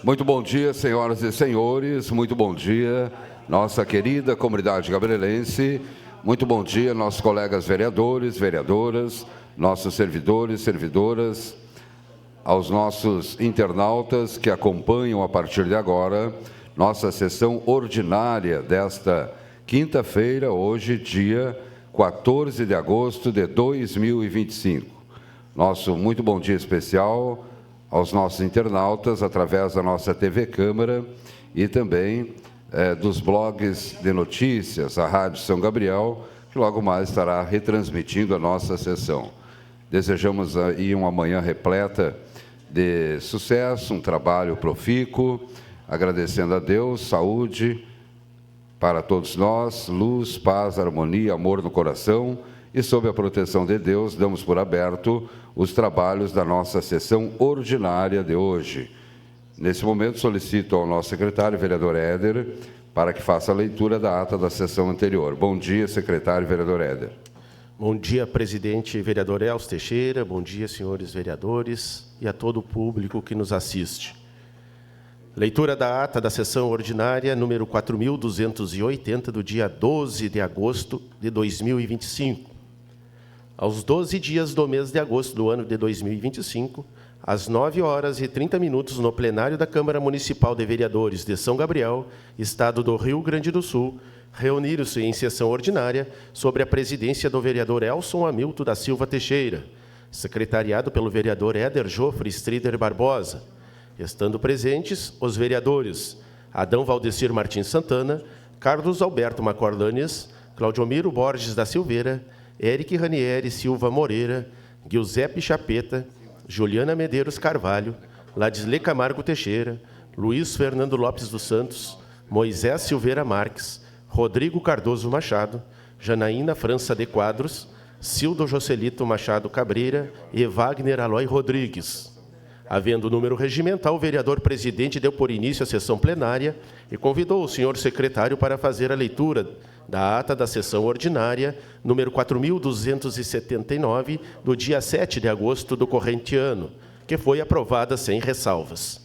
Muito bom dia, senhoras e senhores. Muito bom dia, nossa querida comunidade gabrielense. Muito bom dia, nossos colegas vereadores, vereadoras, nossos servidores, servidoras, aos nossos internautas que acompanham a partir de agora nossa sessão ordinária desta quinta-feira, hoje, dia 14 de agosto de 2025. Nosso muito bom dia especial aos nossos internautas através da nossa TV Câmara e também dos blogs de notícias, a Rádio São Gabriel, que logo mais estará retransmitindo a nossa sessão. Desejamos aí uma manhã repleta de sucesso, um trabalho profícuo, agradecendo a Deus, saúde para todos nós, luz, paz, harmonia, amor no coração, e sob a proteção de Deus, damos por aberto os trabalhos da nossa sessão ordinária de hoje. Nesse momento, solicito ao nosso secretário, vereador Éder, para que faça a leitura da ata da sessão anterior. Bom dia, secretário, vereador Éder. Bom dia, presidente vereador Elcio Teixeira, bom dia, senhores vereadores e a todo o público que nos assiste. Leitura da ata da sessão ordinária número 4.280, do dia 12 de agosto de 2025. Aos 12 dias do mês de agosto do ano de 2025, às 9h30, no plenário da Câmara Municipal de Vereadores de São Gabriel, Estado do Rio Grande do Sul, reuniram-se em sessão ordinária sobre a presidência do vereador Elson Hamilton da Silva Teixeira, secretariado pelo vereador Éder Jofre Strider Barbosa, estando presentes os vereadores Adão Valdecir Martins Santana, Carlos Alberto Macorlanes, Claudiomiro Borges da Silveira, Eric Ranieri Silva Moreira, Giuseppe Chapeta, Juliana Medeiros Carvalho, Ladisley Camargo Teixeira, Luiz Fernando Lopes dos Santos, Moisés Silveira Marques, Rodrigo Cardoso Machado, Janaína França de Quadros, Cildo Joselito Machado Cabreira e Wagner Aloy Rodrigues. Havendo número regimental, o vereador presidente deu por início à sessão plenária e convidou o senhor secretário para fazer a leitura da ata da sessão ordinária, número 4.279, do dia 7 de agosto do corrente ano, que foi aprovada sem ressalvas.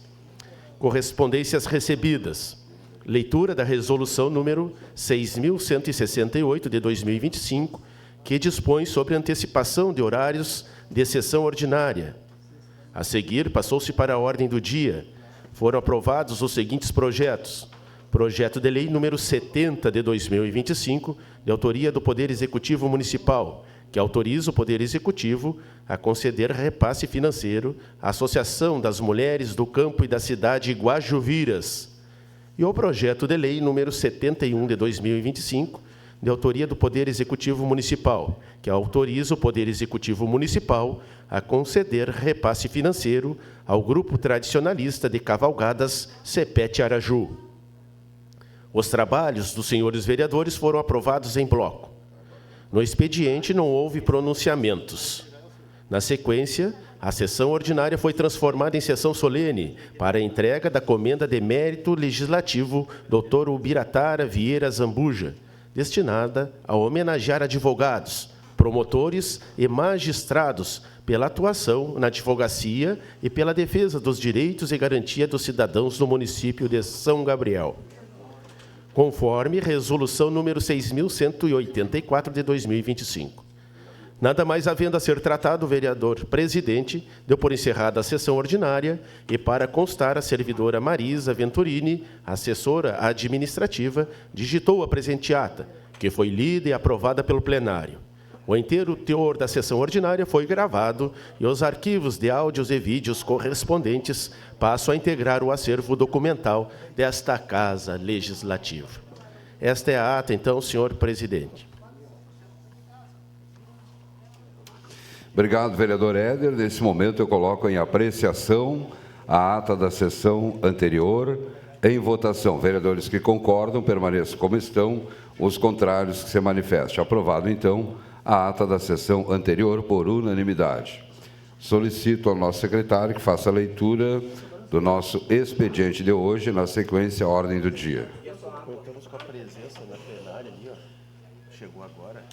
Correspondências recebidas. Leitura da resolução número 6.168, de 2025, que dispõe sobre antecipação de horários de sessão ordinária. A seguir, passou-se para a ordem do dia. Foram aprovados os seguintes projetos. Projeto de lei número 70 de 2025, de autoria do Poder Executivo Municipal, que autoriza o Poder Executivo a conceder repasse financeiro à Associação das Mulheres do Campo e da Cidade Guajuviras. E o projeto de lei número 71 de 2025, de autoria do Poder Executivo Municipal, que autoriza o Poder Executivo Municipal a conceder repasse financeiro ao Grupo Tradicionalista de Cavalgadas Cepete Araju. Os trabalhos dos senhores vereadores foram aprovados em bloco. No expediente não houve pronunciamentos. Na sequência, a sessão ordinária foi transformada em sessão solene para a entrega da comenda de mérito legislativo Dr. Ubiratara Vieira Zambuja, destinada a homenagear advogados, promotores e magistrados pela atuação na advocacia e pela defesa dos direitos e garantia dos cidadãos do município de São Gabriel, conforme resolução número 6.184 de 2025. Nada mais havendo a ser tratado, o vereador presidente deu por encerrada a sessão ordinária e, para constar, a servidora Marisa Venturini, assessora administrativa, digitou a presente ata, que foi lida e aprovada pelo plenário. O inteiro teor da sessão ordinária foi gravado e os arquivos de áudios e vídeos correspondentes passam a integrar o acervo documental desta Casa Legislativa. Esta é a ata, então, senhor presidente. Obrigado, vereador Éder. Nesse momento, eu coloco em apreciação a ata da sessão anterior em votação. Vereadores que concordam, permaneçam como estão. Os contrários, que se manifestem. Aprovado, então, a ata da sessão anterior por unanimidade. Solicito ao nosso secretário que faça a leitura do nosso expediente de hoje, na sequência, a ordem do dia. Contamos com a presença na plenária ali, ó. Chegou agora.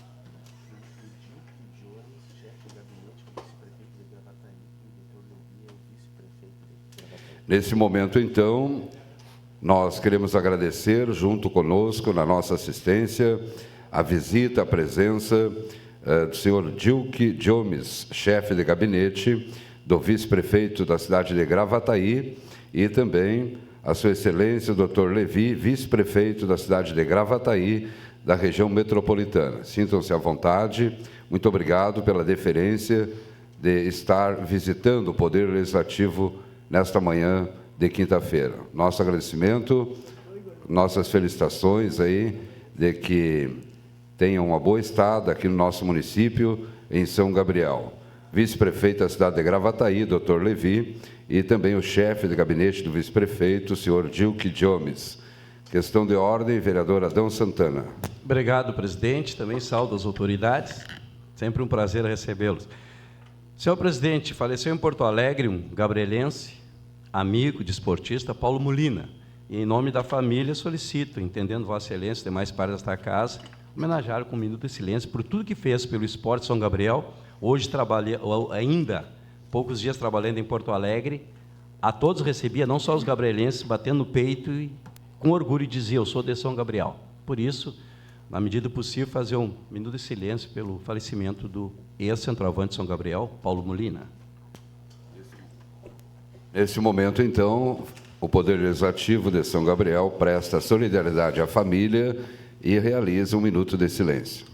Nesse momento, então, nós queremos agradecer, junto conosco, na nossa assistência, a visita, a presença do senhor Dilke Diomes, chefe de gabinete do vice-prefeito da cidade de Gravataí, e também a sua excelência, o Dr. Levi, vice-prefeito da cidade de Gravataí, da região metropolitana. Sintam-se à vontade. Muito obrigado pela deferência de estar visitando o Poder Legislativo nesta manhã de quinta-feira. Nosso agradecimento, nossas felicitações aí de que tenham uma boa estada aqui no nosso município, em São Gabriel. Vice-prefeito da cidade de Gravataí, Dr. Levi, e também o chefe de gabinete do vice-prefeito, o senhor Dilke Diomes. Questão de ordem, vereador Adão Santana. Obrigado, presidente. Também saúdo as autoridades. Sempre um prazer recebê-los. Senhor presidente, faleceu em Porto Alegre um gabrielense, amigo, desportista, Paulo Molina. E, em nome da família, solicito, entendendo Vossa Excelência e demais pares desta casa, homenagear com um minuto de silêncio por tudo que fez pelo esporte São Gabriel. Hoje, ainda poucos dias trabalhando em Porto Alegre, a todos recebia, não só os gabrielenses, batendo no peito e com orgulho dizia: eu sou de São Gabriel. Por isso, na medida do possível, fazer um minuto de silêncio pelo falecimento do ex-centroavante de São Gabriel, Paulo Molina. Nesse momento, então, o Poder Legislativo de São Gabriel presta solidariedade à família e realiza um minuto de silêncio.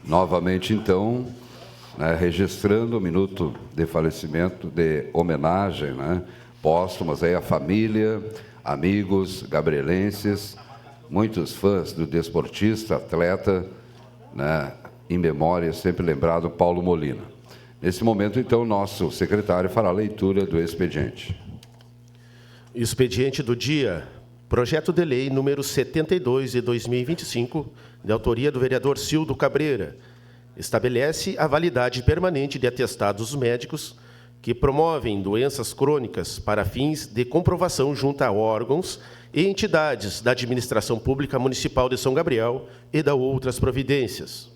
Novamente, então, registrando o minuto de falecimento, de homenagem, póstumas aí à família, amigos gabrielenses, muitos fãs do desportista, atleta, em memória, sempre lembrado, Paulo Molina. Nesse momento, então, o nosso secretário fará a leitura do expediente. Expediente do dia. Projeto de lei número 72 de 2025, de autoria do vereador Cildo Cabreira, estabelece a validade permanente de atestados médicos que promovem doenças crônicas para fins de comprovação junto a órgãos e entidades da administração pública municipal de São Gabriel e da outras providências.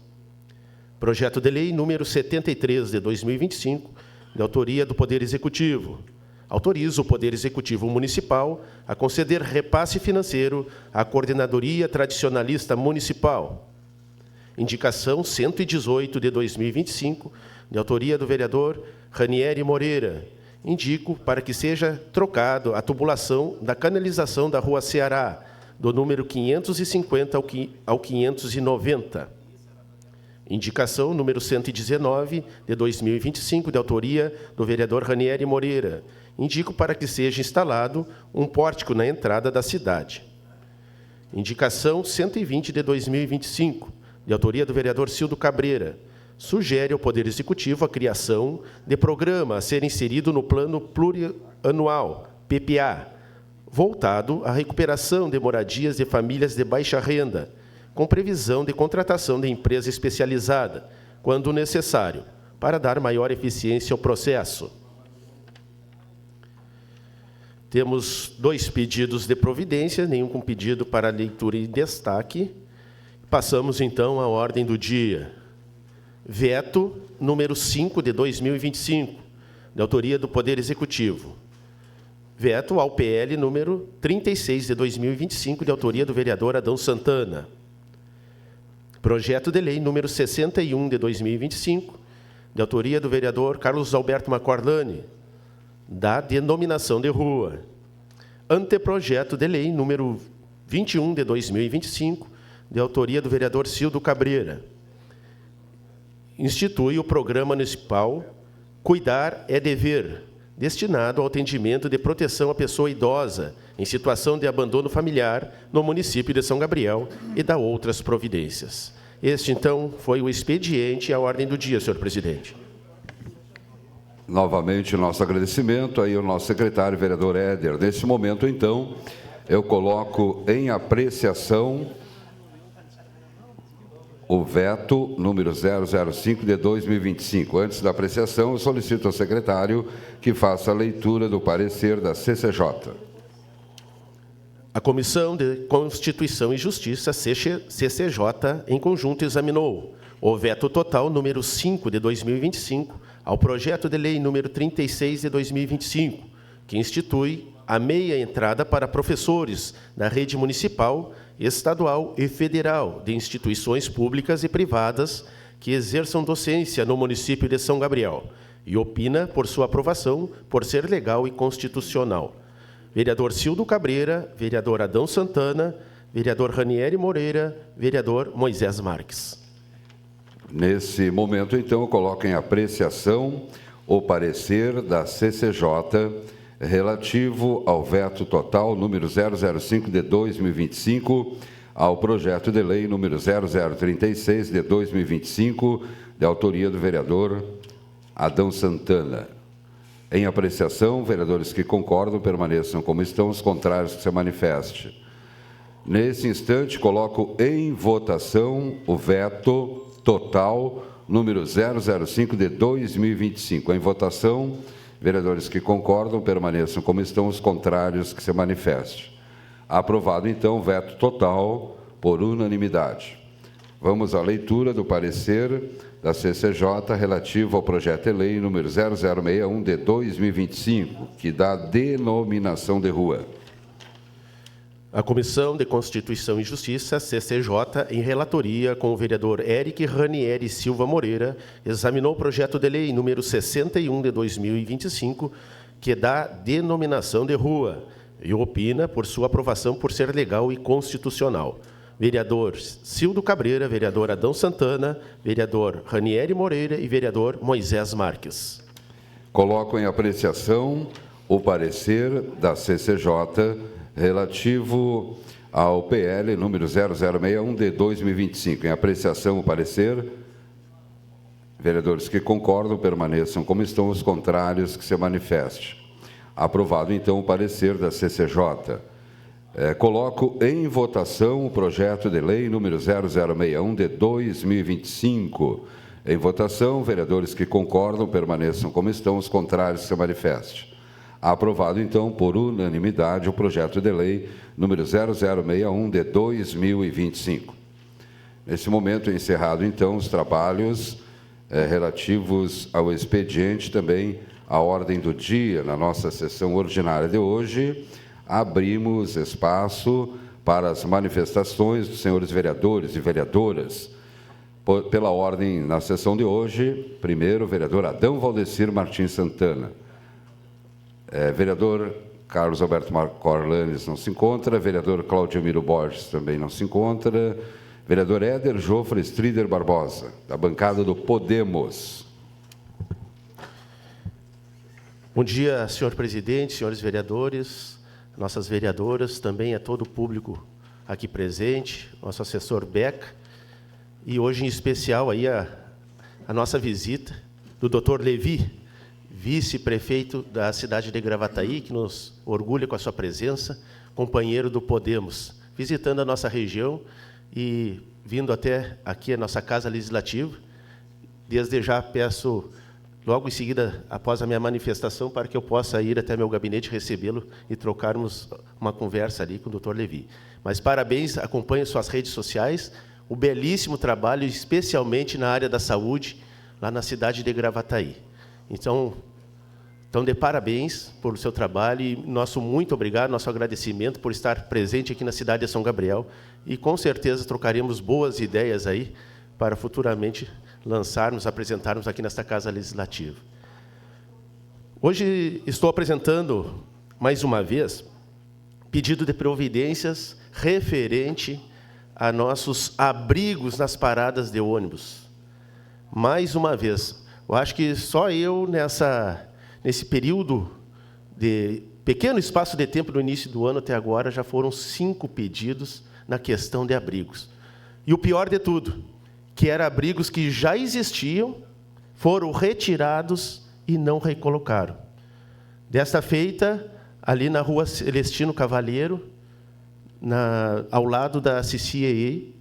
Projeto de lei número 73 de 2025, de autoria do Poder Executivo, autoriza o Poder Executivo Municipal a conceder repasse financeiro à Coordenadoria Tradicionalista Municipal. Indicação 118 de 2025, de autoria do vereador Ranieri Moreira. Indico para que seja trocado a tubulação da canalização da Rua Ceará, do número 550 ao 590. Indicação número 119 de 2025, de autoria do vereador Ranieri Moreira. Indico para que seja instalado um pórtico na entrada da cidade. Indicação 120 de 2025, de autoria do vereador Cildo Cabreira. Sugere ao Poder Executivo a criação de programa a ser inserido no Plano Plurianual, PPA, voltado à recuperação de moradias de famílias de baixa renda, com previsão de contratação de empresa especializada, quando necessário, para dar maior eficiência ao processo. Temos 2 pedidos de providência, nenhum com pedido para leitura e destaque. Passamos, então, à ordem do dia. Veto número 5 de 2025, de autoria do Poder Executivo. Veto ao PL número 36 de 2025, de autoria do vereador Adão Santana. Projeto de lei número 61 de 2025, de autoria do vereador Carlos Alberto Macorlani, da denominação de rua. Anteprojeto de lei número 21 de 2025, de autoria do vereador Cildo Cabreira. Institui o Programa Municipal Cuidar é Dever, destinado ao atendimento de proteção à pessoa idosa em situação de abandono familiar no município de São Gabriel e da outras providências. Este, então, foi o expediente e a ordem do dia, senhor presidente. Novamente, nosso agradecimento aí ao nosso secretário, vereador Éder. Nesse momento, então, eu coloco em apreciação o veto número 005 de 2025. Antes da apreciação, eu solicito ao secretário que faça a leitura do parecer da CCJ. A Comissão de Constituição e Justiça, CCJ, em conjunto examinou o veto total número 5 de 2025 ao projeto de lei número 36 de 2025, que institui a meia entrada para professores da rede municipal, estadual e federal de instituições públicas e privadas que exerçam docência no município de São Gabriel e opina por sua aprovação por ser legal e constitucional. Vereador Cildo Cabreira, vereador Adão Santana, vereador Ranieri Moreira, vereador Moisés Marques. Nesse momento, então, eu coloco em apreciação o parecer da CCJ relativo ao veto total número 005 de 2025 ao projeto de lei número 0036 de 2025, de autoria do vereador Adão Santana. Em apreciação, vereadores que concordam permaneçam como estão, os contrários que se manifeste. Nesse instante, coloco em votação o veto total número 005 de 2025. Em votação, vereadores que concordam permaneçam como estão, os contrários que se manifeste. Aprovado, então, o veto total por unanimidade. Vamos à leitura do parecer da CCJ relativo ao projeto de lei número 0061 de 2025, que dá denominação de rua. A Comissão de Constituição e Justiça, CCJ, em relatoria com o vereador Eric Ranieri Silva Moreira, examinou o projeto de lei número 61 de 2025, que dá denominação de rua, e opina por sua aprovação por ser legal e constitucional. Vereador Cildo Cabreira, vereador Adão Santana, vereador Ranieri Moreira e vereador Moisés Marques. Coloco em apreciação o parecer da CCJ relativo ao PL número 0061 de 2025. Em apreciação o parecer, vereadores que concordam permaneçam como estão, os contrários que se manifeste. Aprovado, então, o parecer da CCJ. Coloco em votação o projeto de lei número 0061 de 2025. Em votação, vereadores que concordam permaneçam como estão, os contrários que se manifeste. Aprovado, então, por unanimidade, o projeto de lei número 0061 de 2025. Nesse momento, encerrado, então, os trabalhos relativos ao expediente, também a ordem do dia, na nossa sessão ordinária de hoje, abrimos espaço para as manifestações dos senhores vereadores e vereadoras. Pela ordem, na sessão de hoje, primeiro, o vereador Adão Valdecir Martins Santana. Vereador Carlos Alberto Corlanes não se encontra, vereador Claudio Miro Borges também não se encontra, vereador Éder Jofre Strider Barbosa, da bancada do Podemos. Bom dia, senhor presidente, senhores vereadores, nossas vereadoras, também a todo o público aqui presente, nosso assessor Beca, e hoje em especial aí a nossa visita do Dr. Levi, vice-prefeito da cidade de Gravataí, que nos orgulha com a sua presença, companheiro do Podemos, visitando a nossa região e vindo até aqui a nossa Casa Legislativa. Desde já peço, logo em seguida, após a minha manifestação, para que eu possa ir até meu gabinete, recebê-lo e trocarmos uma conversa ali com o Dr. Levi. Mas parabéns, acompanhe suas redes sociais, o belíssimo trabalho, especialmente na área da saúde, lá na cidade de Gravataí. Então, de parabéns pelo seu trabalho e nosso muito obrigado, nosso agradecimento por estar presente aqui na cidade de São Gabriel e, com certeza, trocaremos boas ideias aí para futuramente lançarmos, apresentarmos aqui nesta Casa Legislativa. Hoje estou apresentando, mais uma vez, pedido de providências referente a nossos abrigos nas paradas de ônibus. Mais uma vez, eu acho que só eu nesse período de pequeno espaço de tempo do início do ano até agora, já foram 5 pedidos na questão de abrigos. E o pior de tudo, que eram abrigos que já existiam, foram retirados e não recolocaram. Desta feita, ali na rua Celestino Cavaleiro, ao lado da CCAA.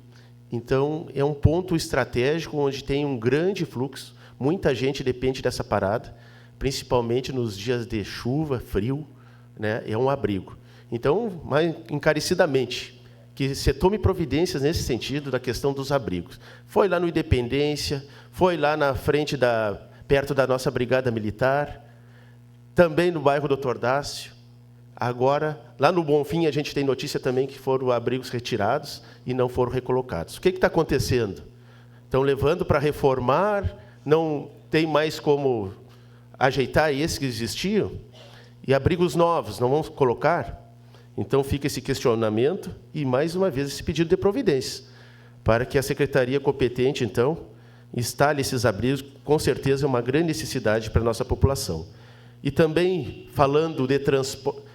Então, é um ponto estratégico onde tem um grande fluxo. Muita gente depende dessa parada, principalmente nos dias de chuva, frio, né? É um abrigo. Então, mais encarecidamente, que se tome providências nesse sentido da questão dos abrigos. Foi lá no Independência, foi lá na frente, perto da nossa Brigada Militar, também no bairro Doutor Dácio. Agora, lá no Bonfim, a gente tem notícia também que foram abrigos retirados e não foram recolocados. O que está acontecendo? Estão levando para reformar, não tem mais como ajeitar esses que existiam, e abrigos novos não vamos colocar? Então, fica esse questionamento e, mais uma vez, esse pedido de providência, para que a secretaria competente, então, instale esses abrigos, com certeza é uma grande necessidade para a nossa população. E também, falando de transporte...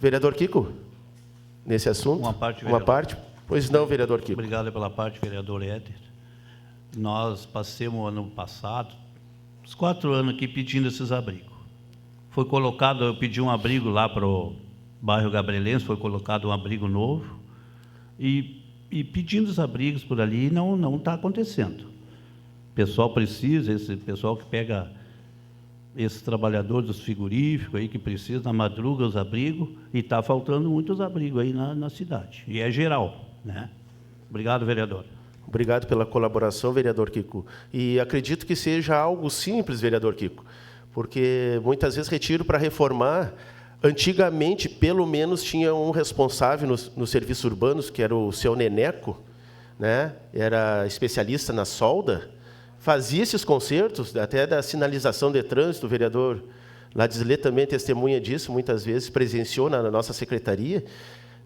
Vereador Kiko, nesse assunto? Uma parte, vereador. Uma parte? Pois não, vereador Kiko. Obrigado pela parte, vereador Éder. Nós passamos ano passado, uns 4 anos aqui pedindo esses abrigos. Foi colocado, eu pedi um abrigo lá para o bairro Gabrielense, foi colocado um abrigo novo, e pedindo os abrigos por ali, não está acontecendo. O pessoal precisa, esse pessoal que pega... esses trabalhadores dos frigoríficos aí que precisam, na madruga, os abrigos, e está faltando muitos abrigos aí na cidade. E é geral, né? Obrigado, vereador. Obrigado pela colaboração, vereador Kiko. E acredito que seja algo simples, vereador Kiko, porque muitas vezes retiro para reformar. Antigamente, pelo menos, tinha um responsável nos serviços urbanos, que era o seu Neneco, né? Era especialista na solda, fazia esses concertos, até da sinalização de trânsito. O vereador Ladisley também testemunha disso, muitas vezes presenciou na nossa secretaria,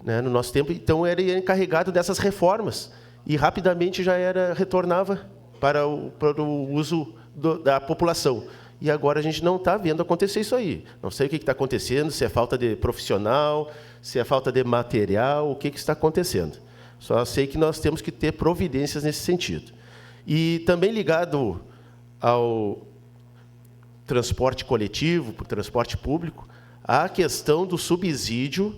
né, no nosso tempo. Então, era encarregado dessas reformas e rapidamente já retornava para o uso da população. E agora a gente não está vendo acontecer isso aí. Não sei o que está acontecendo, se é falta de profissional, se é falta de material, o que está acontecendo. Só sei que nós temos que ter providências nesse sentido. E também ligado ao transporte coletivo, para o transporte público, a questão do subsídio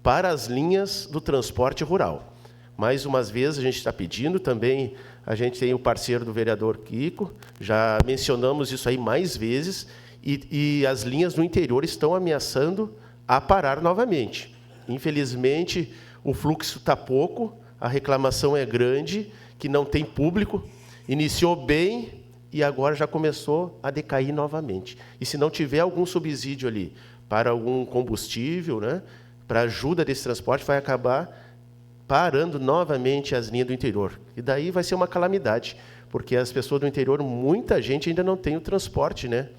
para as linhas do transporte rural. Mais umas vezes a gente está pedindo também, a gente tem o parceiro do vereador Kiko, já mencionamos isso aí mais vezes, e as linhas no interior estão ameaçando a parar novamente. Infelizmente, o fluxo está pouco, a reclamação é grande, que não tem público. Iniciou bem e agora já começou a decair novamente. E se não tiver algum subsídio ali para algum combustível, né, para ajuda desse transporte, vai acabar parando novamente as linhas do interior. E daí vai ser uma calamidade, porque as pessoas do interior, muita gente ainda não tem o transporte, né?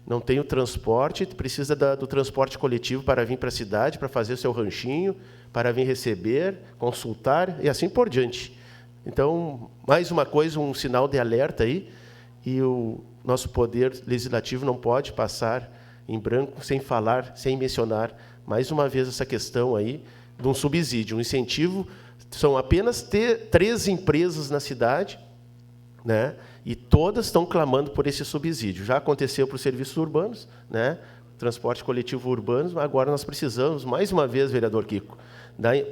Não tem o transporte, precisa do transporte coletivo para vir para a cidade, para fazer o seu ranchinho, para vir receber, consultar e assim por diante. Então, mais uma coisa, um sinal de alerta aí, e o nosso poder legislativo não pode passar em branco sem falar, sem mencionar, mais uma vez, essa questão aí de um subsídio, um incentivo. São apenas 3 empresas na cidade, né? E todas estão clamando por esse subsídio. Já aconteceu para os serviços urbanos, né? Transporte coletivo urbano, agora nós precisamos, mais uma vez, vereador Kiko,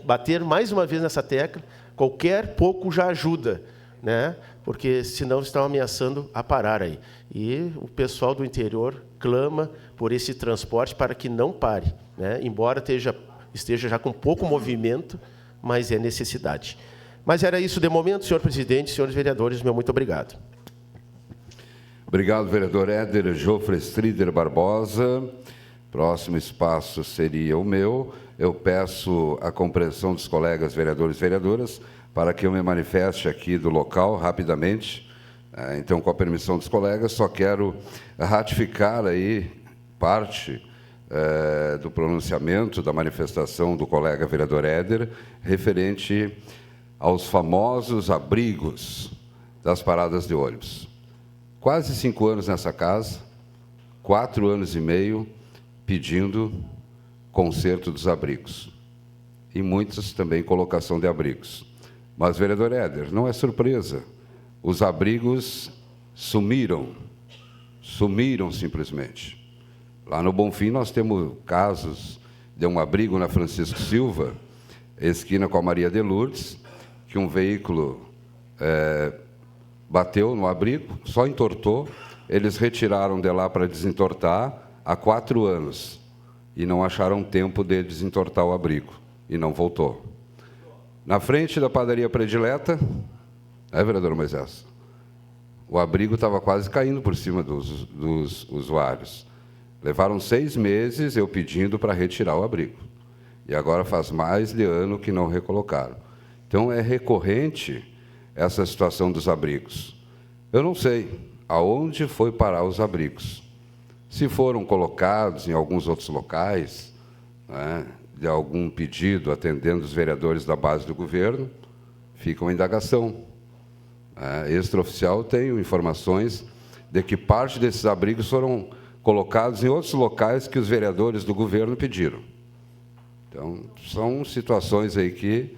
bater mais uma vez nessa tecla. Qualquer pouco já ajuda, né? Porque senão estão ameaçando a parar aí. E o pessoal do interior clama por esse transporte para que não pare, né? Embora esteja já com pouco movimento, mas é necessidade. Mas era isso de momento, senhor presidente, senhores vereadores, meu muito obrigado. Obrigado, vereador Éder Jofre Strider Barbosa. Próximo espaço seria o meu. Eu peço a compreensão dos colegas vereadores e vereadoras para que eu me manifeste aqui do local rapidamente. Então, com a permissão dos colegas, só quero ratificar aí parte do pronunciamento, da manifestação do colega vereador Éder, referente aos famosos abrigos das paradas de ônibus. Quase 5 anos nessa casa, 4 anos e meio pedindo conserto dos abrigos. E muitos também colocação de abrigos. Mas, vereador Éder, não é surpresa. Os abrigos sumiram simplesmente. Lá no Bonfim nós temos casos de um abrigo na Francisco Silva, esquina com a Maria de Lourdes, que um veículo bateu no abrigo, só entortou, eles retiraram de lá para desentortar há 4 anos e não acharam tempo de desentortar o abrigo e não voltou. Na frente da padaria predileta, vereador Moisés, o abrigo estava quase caindo por cima dos usuários. Levaram 6 meses eu pedindo para retirar o abrigo. E agora faz mais de ano que não recolocaram. Então, é recorrente essa situação dos abrigos. Eu não sei aonde foi parar os abrigos. Se foram colocados em alguns outros locais, né, de algum pedido atendendo os vereadores da base do governo, fica uma indagação. Extraoficial, tenho informações de que parte desses abrigos foram colocados em outros locais que os vereadores do governo pediram. Então, são situações aí que,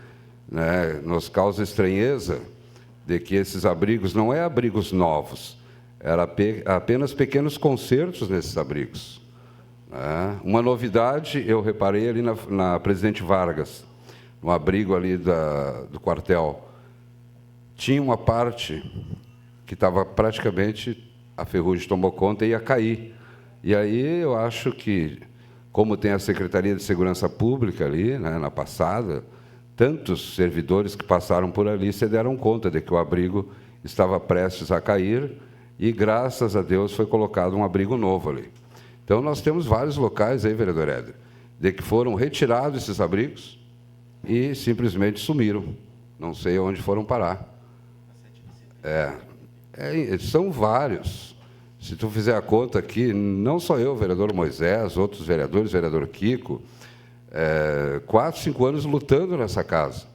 né, nos causa estranheza de que esses abrigos não é abrigos novos, era apenas pequenos consertos nesses abrigos. Uma novidade, eu reparei ali na Presidente Vargas, no abrigo ali do quartel, tinha uma parte que estava praticamente, a ferrugem tomou conta e ia cair. E aí eu acho que, como tem a Secretaria de Segurança Pública ali, né, na passada, tantos servidores que passaram por ali se deram conta de que o abrigo estava prestes a cair e, graças a Deus, foi colocado um abrigo novo ali. Então, nós temos vários locais aí, vereador Éder, de que foram retirados esses abrigos e simplesmente sumiram. Não sei onde foram parar. São vários. Se tu fizer a conta aqui, não só eu, vereador Moisés, outros vereadores, vereador Kiko, 4, 5 anos lutando nessa casa,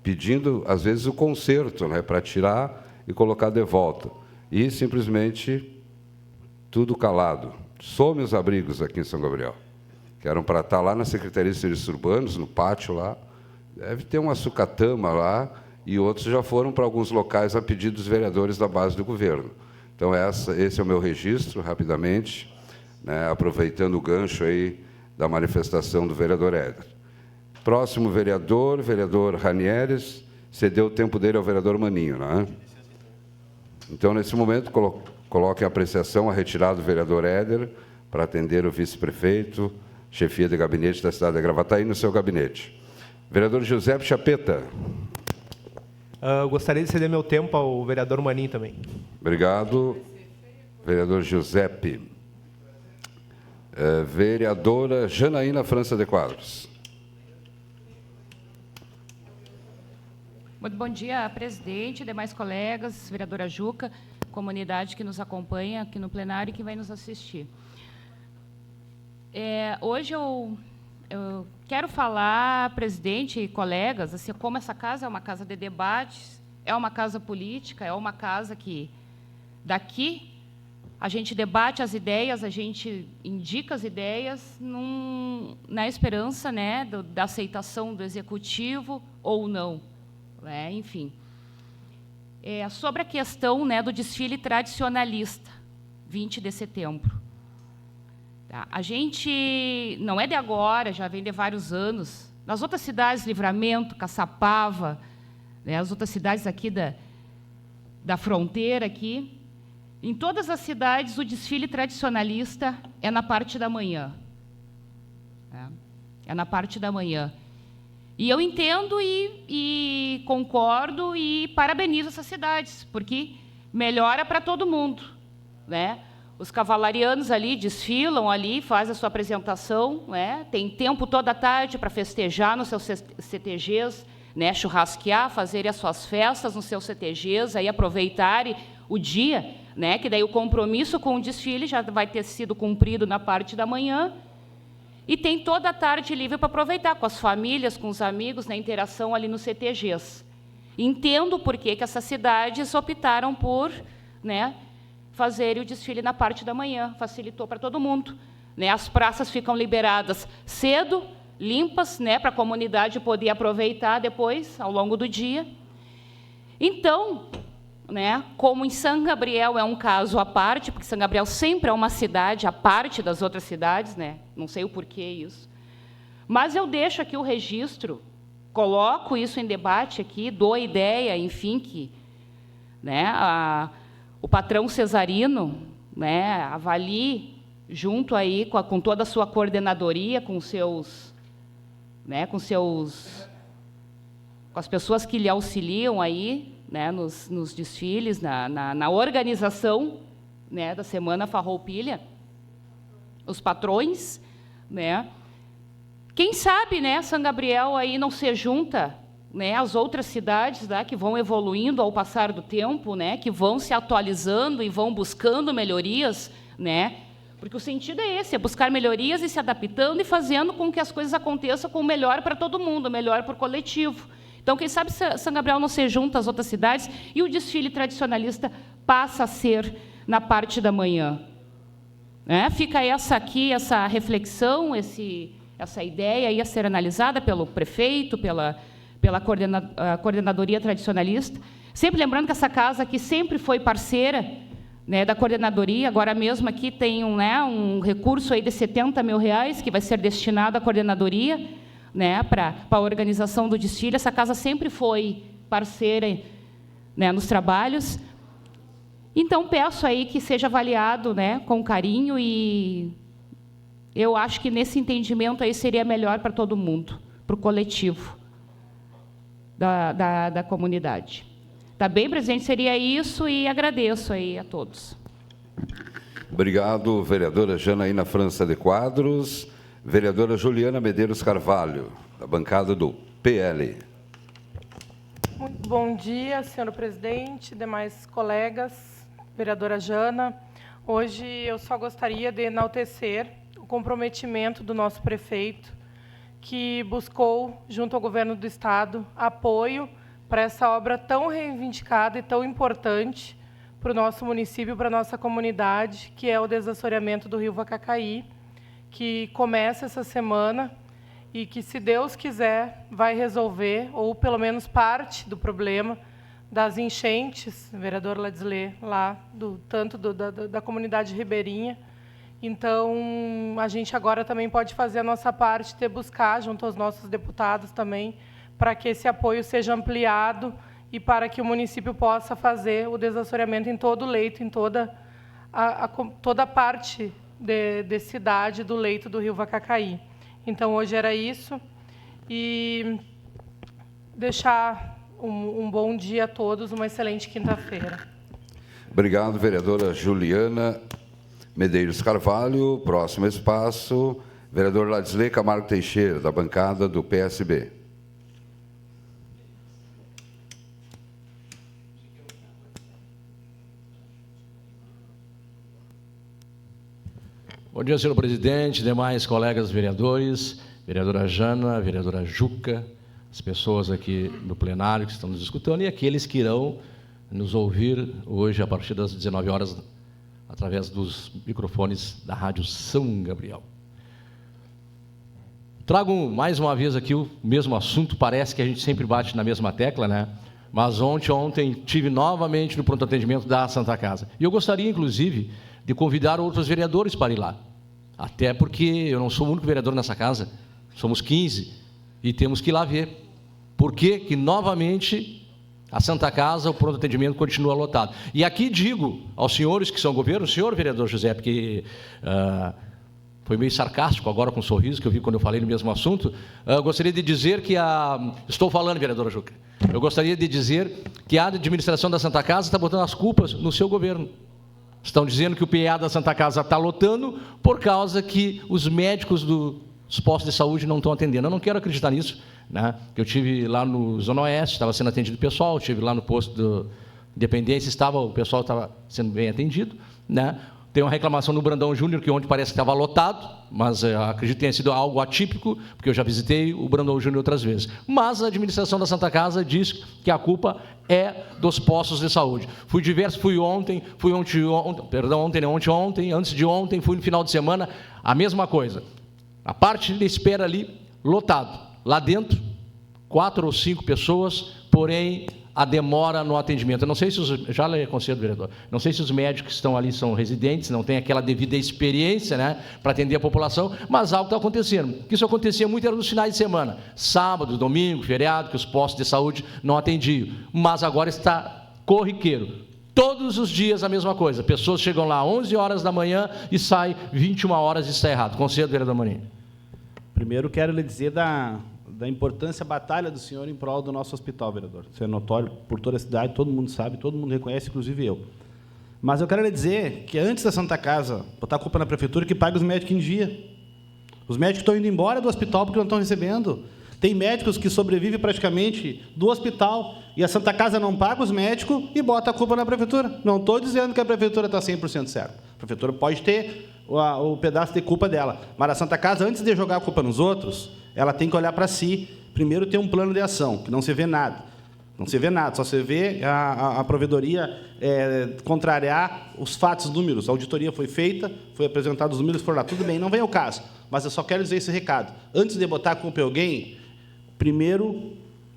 pedindo, às vezes, o conserto, né, para tirar e colocar de volta. E, simplesmente, tudo calado. Some os abrigos aqui em São Gabriel, que eram para estar lá na Secretaria de Serviços Urbanos, no pátio lá. Deve ter uma sucatama lá, e outros já foram para alguns locais a pedido dos vereadores da base do governo. Então, esse é o meu registro, rapidamente, né, aproveitando o gancho aí da manifestação do vereador Éder. Próximo vereador Ranieres, cedeu o tempo dele ao vereador Maninho. Né? Então, nesse momento, coloque em apreciação a retirada do vereador Éder para atender o vice-prefeito, chefia de gabinete da cidade de Gravataí, no seu gabinete. Vereador José Chapeta. Gostaria de ceder meu tempo ao vereador Maninho também. Obrigado. Vereador Giuseppe. Vereadora Janaína França de Quadros. Muito bom dia, presidente, demais colegas, vereadora Juca, comunidade que nos acompanha aqui no plenário e que vai nos assistir. Hoje eu quero falar, presidente e colegas, assim, como essa casa é uma casa de debates, é uma casa política, é uma casa que, daqui, a gente debate as ideias, a gente indica as ideias na esperança, né, da aceitação do executivo ou não. Enfim. Sobre a questão, né, do desfile tradicionalista, 20 de setembro. Tá? A gente não é de agora, já vem de vários anos. Nas outras cidades, Livramento, Caçapava, né, as outras cidades aqui da fronteira, aqui, em todas as cidades, o desfile tradicionalista é na parte da manhã. É na parte da manhã. E eu entendo e concordo e parabenizo essas cidades, porque melhora para todo mundo, né? Os cavalarianos ali desfilam ali, fazem a sua apresentação, né? Tem tempo toda a tarde para festejar nos seus CTGs, né? Churrasquear, fazerem as suas festas nos seus CTGs, aí aproveitarem o dia, né? Que daí o compromisso com o desfile já vai ter sido cumprido na parte da manhã. E tem toda a tarde livre para aproveitar com as famílias, com os amigos, na interação ali nos CTGs. Entendo por que essas cidades optaram por, né, fazerem o desfile na parte da manhã, facilitou para todo mundo, né? As praças ficam liberadas cedo, limpas, né, para a comunidade poder aproveitar depois, ao longo do dia. Então, né, como em São Gabriel é um caso à parte, porque São Gabriel sempre é uma cidade à parte das outras cidades, né? Não sei o porquê isso. Mas eu deixo aqui o registro, coloco isso em debate aqui, dou a ideia, enfim, que, né, o patrão Cesarino, né, avalie junto aí com toda a sua coordenadoria, com as pessoas que lhe auxiliam aí, né, nos desfiles, na organização, né, da Semana Farroupilha, os patrões, né? Quem sabe, né, São Gabriel aí não se junta, né, às outras cidades, né, que vão evoluindo ao passar do tempo, né, que vão se atualizando e vão buscando melhorias, né? Porque o sentido é esse, é buscar melhorias e se adaptando e fazendo com que as coisas aconteçam com o melhor para todo mundo, o melhor para o coletivo. Então, quem sabe São Gabriel não se junta às outras cidades e o desfile tradicionalista passa a ser na parte da manhã. Né? Fica essa reflexão, essa ideia aí a ser analisada pelo prefeito, pela coordenadoria tradicionalista. Sempre lembrando que essa casa aqui sempre foi parceira, né, da coordenadoria. Agora mesmo aqui tem um recurso aí de R$70 mil que vai ser destinado à coordenadoria, né, para a organização do desfile. Essa casa sempre foi parceira, né, nos trabalhos. Então, peço aí que seja avaliado, né, com carinho, e eu acho que nesse entendimento aí seria melhor para todo mundo, para o coletivo da comunidade. Tá bem, presidente? Seria isso, e agradeço aí a todos. Obrigado, vereadora Janaína França de Quadros. Vereadora Juliana Medeiros Carvalho, da bancada do PL. Muito bom dia, senhor presidente, demais colegas, vereadora Jana. Hoje eu só gostaria de enaltecer o comprometimento do nosso prefeito, que buscou, junto ao governo do Estado, apoio para essa obra tão reivindicada e tão importante para o nosso município, para a nossa comunidade, que é o desassoreamento do rio Vacacaí, que começa essa semana e que, se Deus quiser, vai resolver, ou pelo menos parte do problema das enchentes, vereador Ladisle, lá, da comunidade ribeirinha. Então, a gente agora também pode fazer a nossa parte de buscar, junto aos nossos deputados também, para que esse apoio seja ampliado e para que o município possa fazer o desassoreamento em todo o leito, em toda a parte de cidade do leito do rio Vacacaí. Então, hoje era isso. E deixar um bom dia a todos, uma excelente quinta-feira. Obrigado, vereadora Juliana Medeiros Carvalho. Próximo espaço, vereador Ladisle Camargo Teixeira, da bancada do PSB. Bom dia, senhor presidente, demais colegas vereadores, vereadora Jana, vereadora Juca, as pessoas aqui no plenário que estão nos escutando e aqueles que irão nos ouvir hoje a partir das 19 horas através dos microfones da Rádio São Gabriel. Trago mais uma vez aqui o mesmo assunto, parece que a gente sempre bate na mesma tecla, né? Mas ontem tive novamente no pronto atendimento da Santa Casa. E eu gostaria, inclusive, de convidar outros vereadores para ir lá. Até porque eu não sou o único vereador nessa casa, somos 15, e temos que ir lá ver. Por que novamente a Santa Casa, o pronto atendimento continua lotado? E aqui digo aos senhores que são governo, senhor vereador José, porque foi meio sarcástico agora com um sorriso que eu vi quando eu falei no mesmo assunto, gostaria de dizer que estou falando, vereadora Juca, eu gostaria de dizer que a administração da Santa Casa está botando as culpas no seu governo. Estão dizendo que o PA da Santa Casa está lotando por causa que os médicos dos postos de saúde não estão atendendo. Eu não quero acreditar nisso, né? Eu estive lá no Zona Oeste, estava sendo atendido o pessoal, estive lá no posto de Independência, o pessoal estava sendo bem atendido, né? Tem uma reclamação no Brandão Júnior, que ontem parece que estava lotado, mas acredito que tenha sido algo atípico, porque eu já visitei o Brandão Júnior outras vezes. Mas a administração da Santa Casa diz que a culpa é dos postos de saúde. Fui ontem, antes de ontem, fui no final de semana, a mesma coisa. A parte de espera ali, lotado. Lá dentro, 4 ou 5 pessoas, porém a demora no atendimento. Eu não sei se já lhe aconselho, vereador, não sei se os médicos que estão ali são residentes, não têm aquela devida experiência, né, para atender a população, mas algo está acontecendo. Que isso acontecia muito era nos finais de semana, sábado, domingo, feriado, que os postos de saúde não atendiam. Mas agora está corriqueiro. Todos os dias a mesma coisa. Pessoas chegam lá às 11 horas da manhã e saem 21 horas e está errado. Conselho, vereador Maninho. Primeiro, quero lhe dizer da importância, a batalha do senhor em prol do nosso hospital, vereador. Isso é notório por toda a cidade, todo mundo sabe, todo mundo reconhece, inclusive eu. Mas eu quero lhe dizer que antes da Santa Casa botar a culpa na prefeitura, que pague os médicos em dia. Os médicos estão indo embora do hospital porque não estão recebendo. Tem médicos que sobrevivem praticamente do hospital e a Santa Casa não paga os médicos e bota a culpa na prefeitura. Não estou dizendo que a prefeitura está 100% certa. A prefeitura pode ter o pedaço de culpa dela. Mas a Santa Casa, antes de jogar a culpa nos outros, ela tem que olhar para si. Primeiro, ter um plano de ação, que não se vê nada. Não se vê nada, só se vê a provedoria contrariar os fatos, os números. A auditoria foi feita, foi apresentado os números, foram lá. Tudo bem, não vem ao caso. Mas eu só quero dizer esse recado. Antes de botar a culpa em alguém, primeiro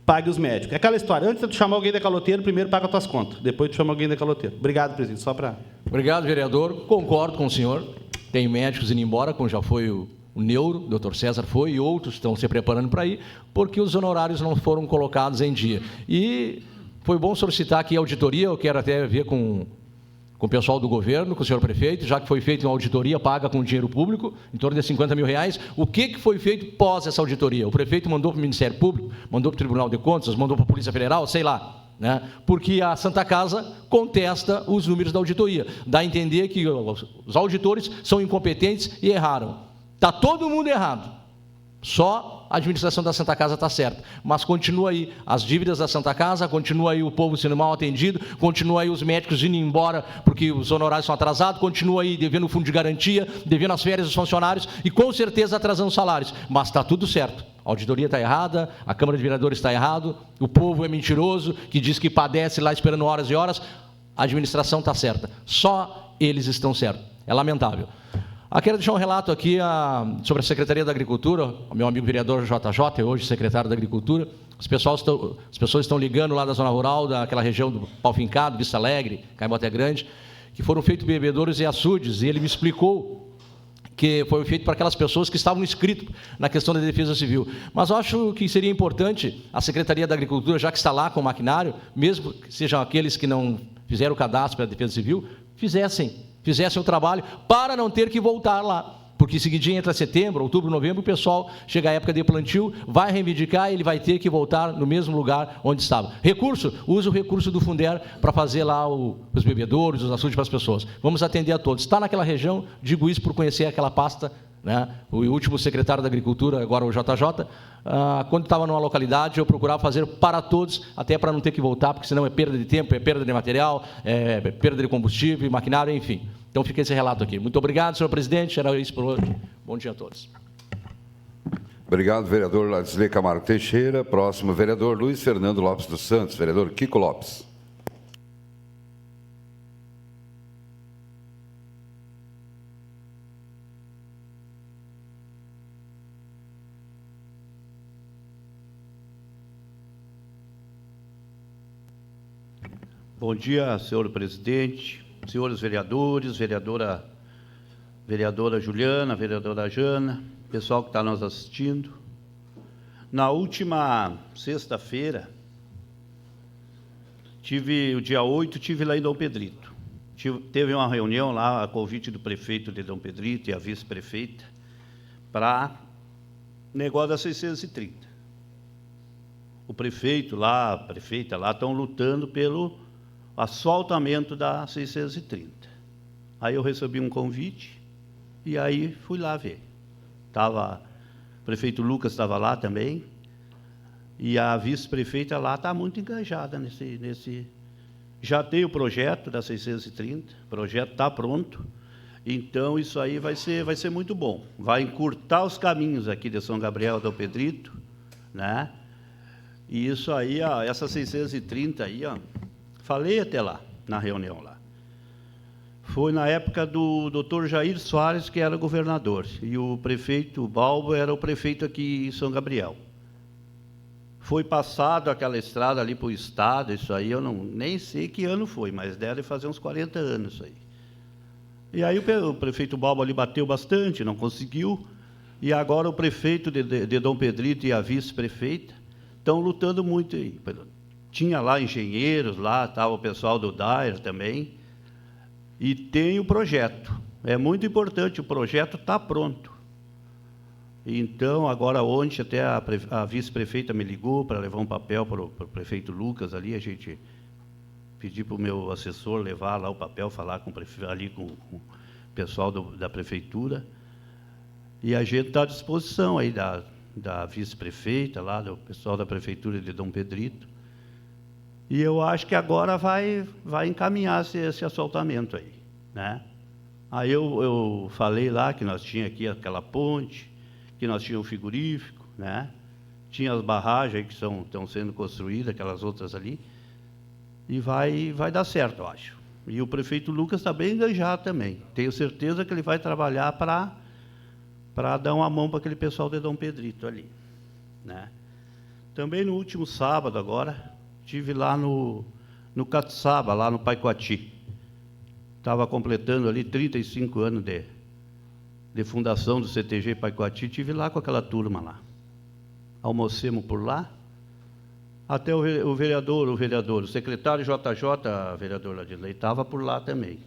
pague os médicos. É aquela história, antes de tu chamar alguém de caloteiro, primeiro paga as tuas contas, depois tu chama alguém de caloteiro. Obrigado, presidente. Só para... Obrigado, vereador. Concordo com o senhor. Tem médicos indo embora, como já foi o Neuro, o doutor César foi, e outros estão se preparando para ir, porque os honorários não foram colocados em dia. E foi bom solicitar aqui a auditoria, eu quero até ver com o pessoal do governo, com o senhor prefeito, já que foi feita uma auditoria paga com dinheiro público, em torno de 50 mil reais, o que foi feito pós essa auditoria? O prefeito mandou para o Ministério Público, mandou para o Tribunal de Contas, mandou para a Polícia Federal, sei lá, né? Porque a Santa Casa contesta os números da auditoria, dá a entender que os auditores são incompetentes e erraram. Está todo mundo errado, só a administração da Santa Casa está certa, mas continua aí as dívidas da Santa Casa, continua aí o povo sendo mal atendido, continua aí os médicos indo embora porque os honorários são atrasados, continua aí devendo o fundo de garantia, devendo as férias dos funcionários e com certeza atrasando os salários, mas está tudo certo. A auditoria está errada, a Câmara de Vereadores está errado, o povo é mentiroso, que diz que padece lá esperando horas e horas, a administração está certa, só eles estão certos, é lamentável. Quero deixar um relato aqui sobre a Secretaria da Agricultura, o meu amigo vereador JJ, hoje secretário da Agricultura. As pessoas estão ligando lá da zona rural, daquela região do Pau Fincado, Vista Alegre, Caimoté Grande, que foram feitos bebedouros e açudes, e ele me explicou que foi feito para aquelas pessoas que estavam inscritas na questão da Defesa Civil. Mas eu acho que seria importante a Secretaria da Agricultura, já que está lá com o maquinário, mesmo que sejam aqueles que não fizeram o cadastro para a Defesa Civil, fizessem o trabalho para não ter que voltar lá. Porque seguidinho entra setembro, outubro, novembro, o pessoal chega à época de plantio, vai reivindicar e ele vai ter que voltar no mesmo lugar onde estava. Recurso, usa o recurso do Funder para fazer lá os bebedouros, os açudes para as pessoas. Vamos atender a todos. Está naquela região, digo isso por conhecer aquela pasta, né? O último secretário da Agricultura, agora o JJ, quando estava numa localidade, eu procurava fazer para todos, até para não ter que voltar, porque senão é perda de tempo, é perda de material, é perda de combustível, maquinário, enfim. Então fica esse relato aqui. Muito obrigado, senhor presidente, era isso por hoje. Bom dia a todos. Obrigado, vereador Ladisley Camargo Teixeira. Próximo, vereador Luiz Fernando Lopes dos Santos. Vereador Kiko Lopes. Bom dia, senhor presidente, senhores vereadores, vereadora Juliana, vereadora Jana, pessoal que está nos assistindo. Na última sexta-feira, o dia 8, estive lá em Dom Pedrito. Teve uma reunião lá, a convite do prefeito de Dom Pedrito e a vice-prefeita, para negócio da 630. O prefeito lá, a prefeita lá, estão lutando pelo asfaltamento da 630. Aí eu recebi um convite e aí fui lá ver. O prefeito Lucas estava lá também e a vice-prefeita lá está muito engajada nesse. Já tem o projeto da 630, o projeto está pronto. Então, isso aí vai ser muito bom. Vai encurtar os caminhos aqui de São Gabriel Dom Pedrito, né? E isso aí, ó, essa 630 aí, ó, falei até lá, na reunião lá. Foi na época do Dr. Jair Soares, que era governador, e o prefeito Balbo era o prefeito aqui em São Gabriel. Foi passado aquela estrada ali para o Estado, isso aí eu nem sei que ano foi, mas deve fazer uns 40 anos isso aí. E aí o prefeito Balbo ali bateu bastante, não conseguiu, e agora o prefeito de Dom Pedrito e a vice-prefeita estão lutando muito aí. Tinha lá engenheiros, lá estava o pessoal do DAER também, e tem o projeto. É muito importante, o projeto está pronto. Então, agora ontem até a vice-prefeita me ligou para levar um papel para o prefeito Lucas ali, a gente pedi para o meu assessor levar lá o papel, falar com o pessoal da prefeitura, e a gente está à disposição aí da vice-prefeita, lá do pessoal da prefeitura de Dom Pedrito, e eu acho que agora vai encaminhar esse asfaltamento aí, né? Aí eu falei lá que nós tínhamos aqui aquela ponte, que nós tínhamos um frigorífico, né? Tinha as barragens aí que estão sendo construídas, aquelas outras ali, e vai dar certo, eu acho. E o prefeito Lucas está bem enganjado também. Tenho certeza que ele vai trabalhar para dar uma mão para aquele pessoal de Dom Pedrito ali, né? Também no último sábado agora, estive lá no Catiçaba, lá no Paicoati. Estava completando ali 35 anos de fundação do CTG Paicoati, estive lá com aquela turma lá. Almocemos por lá. Até o vereador, o secretário JJ, vereador Ladinei, estava por lá também.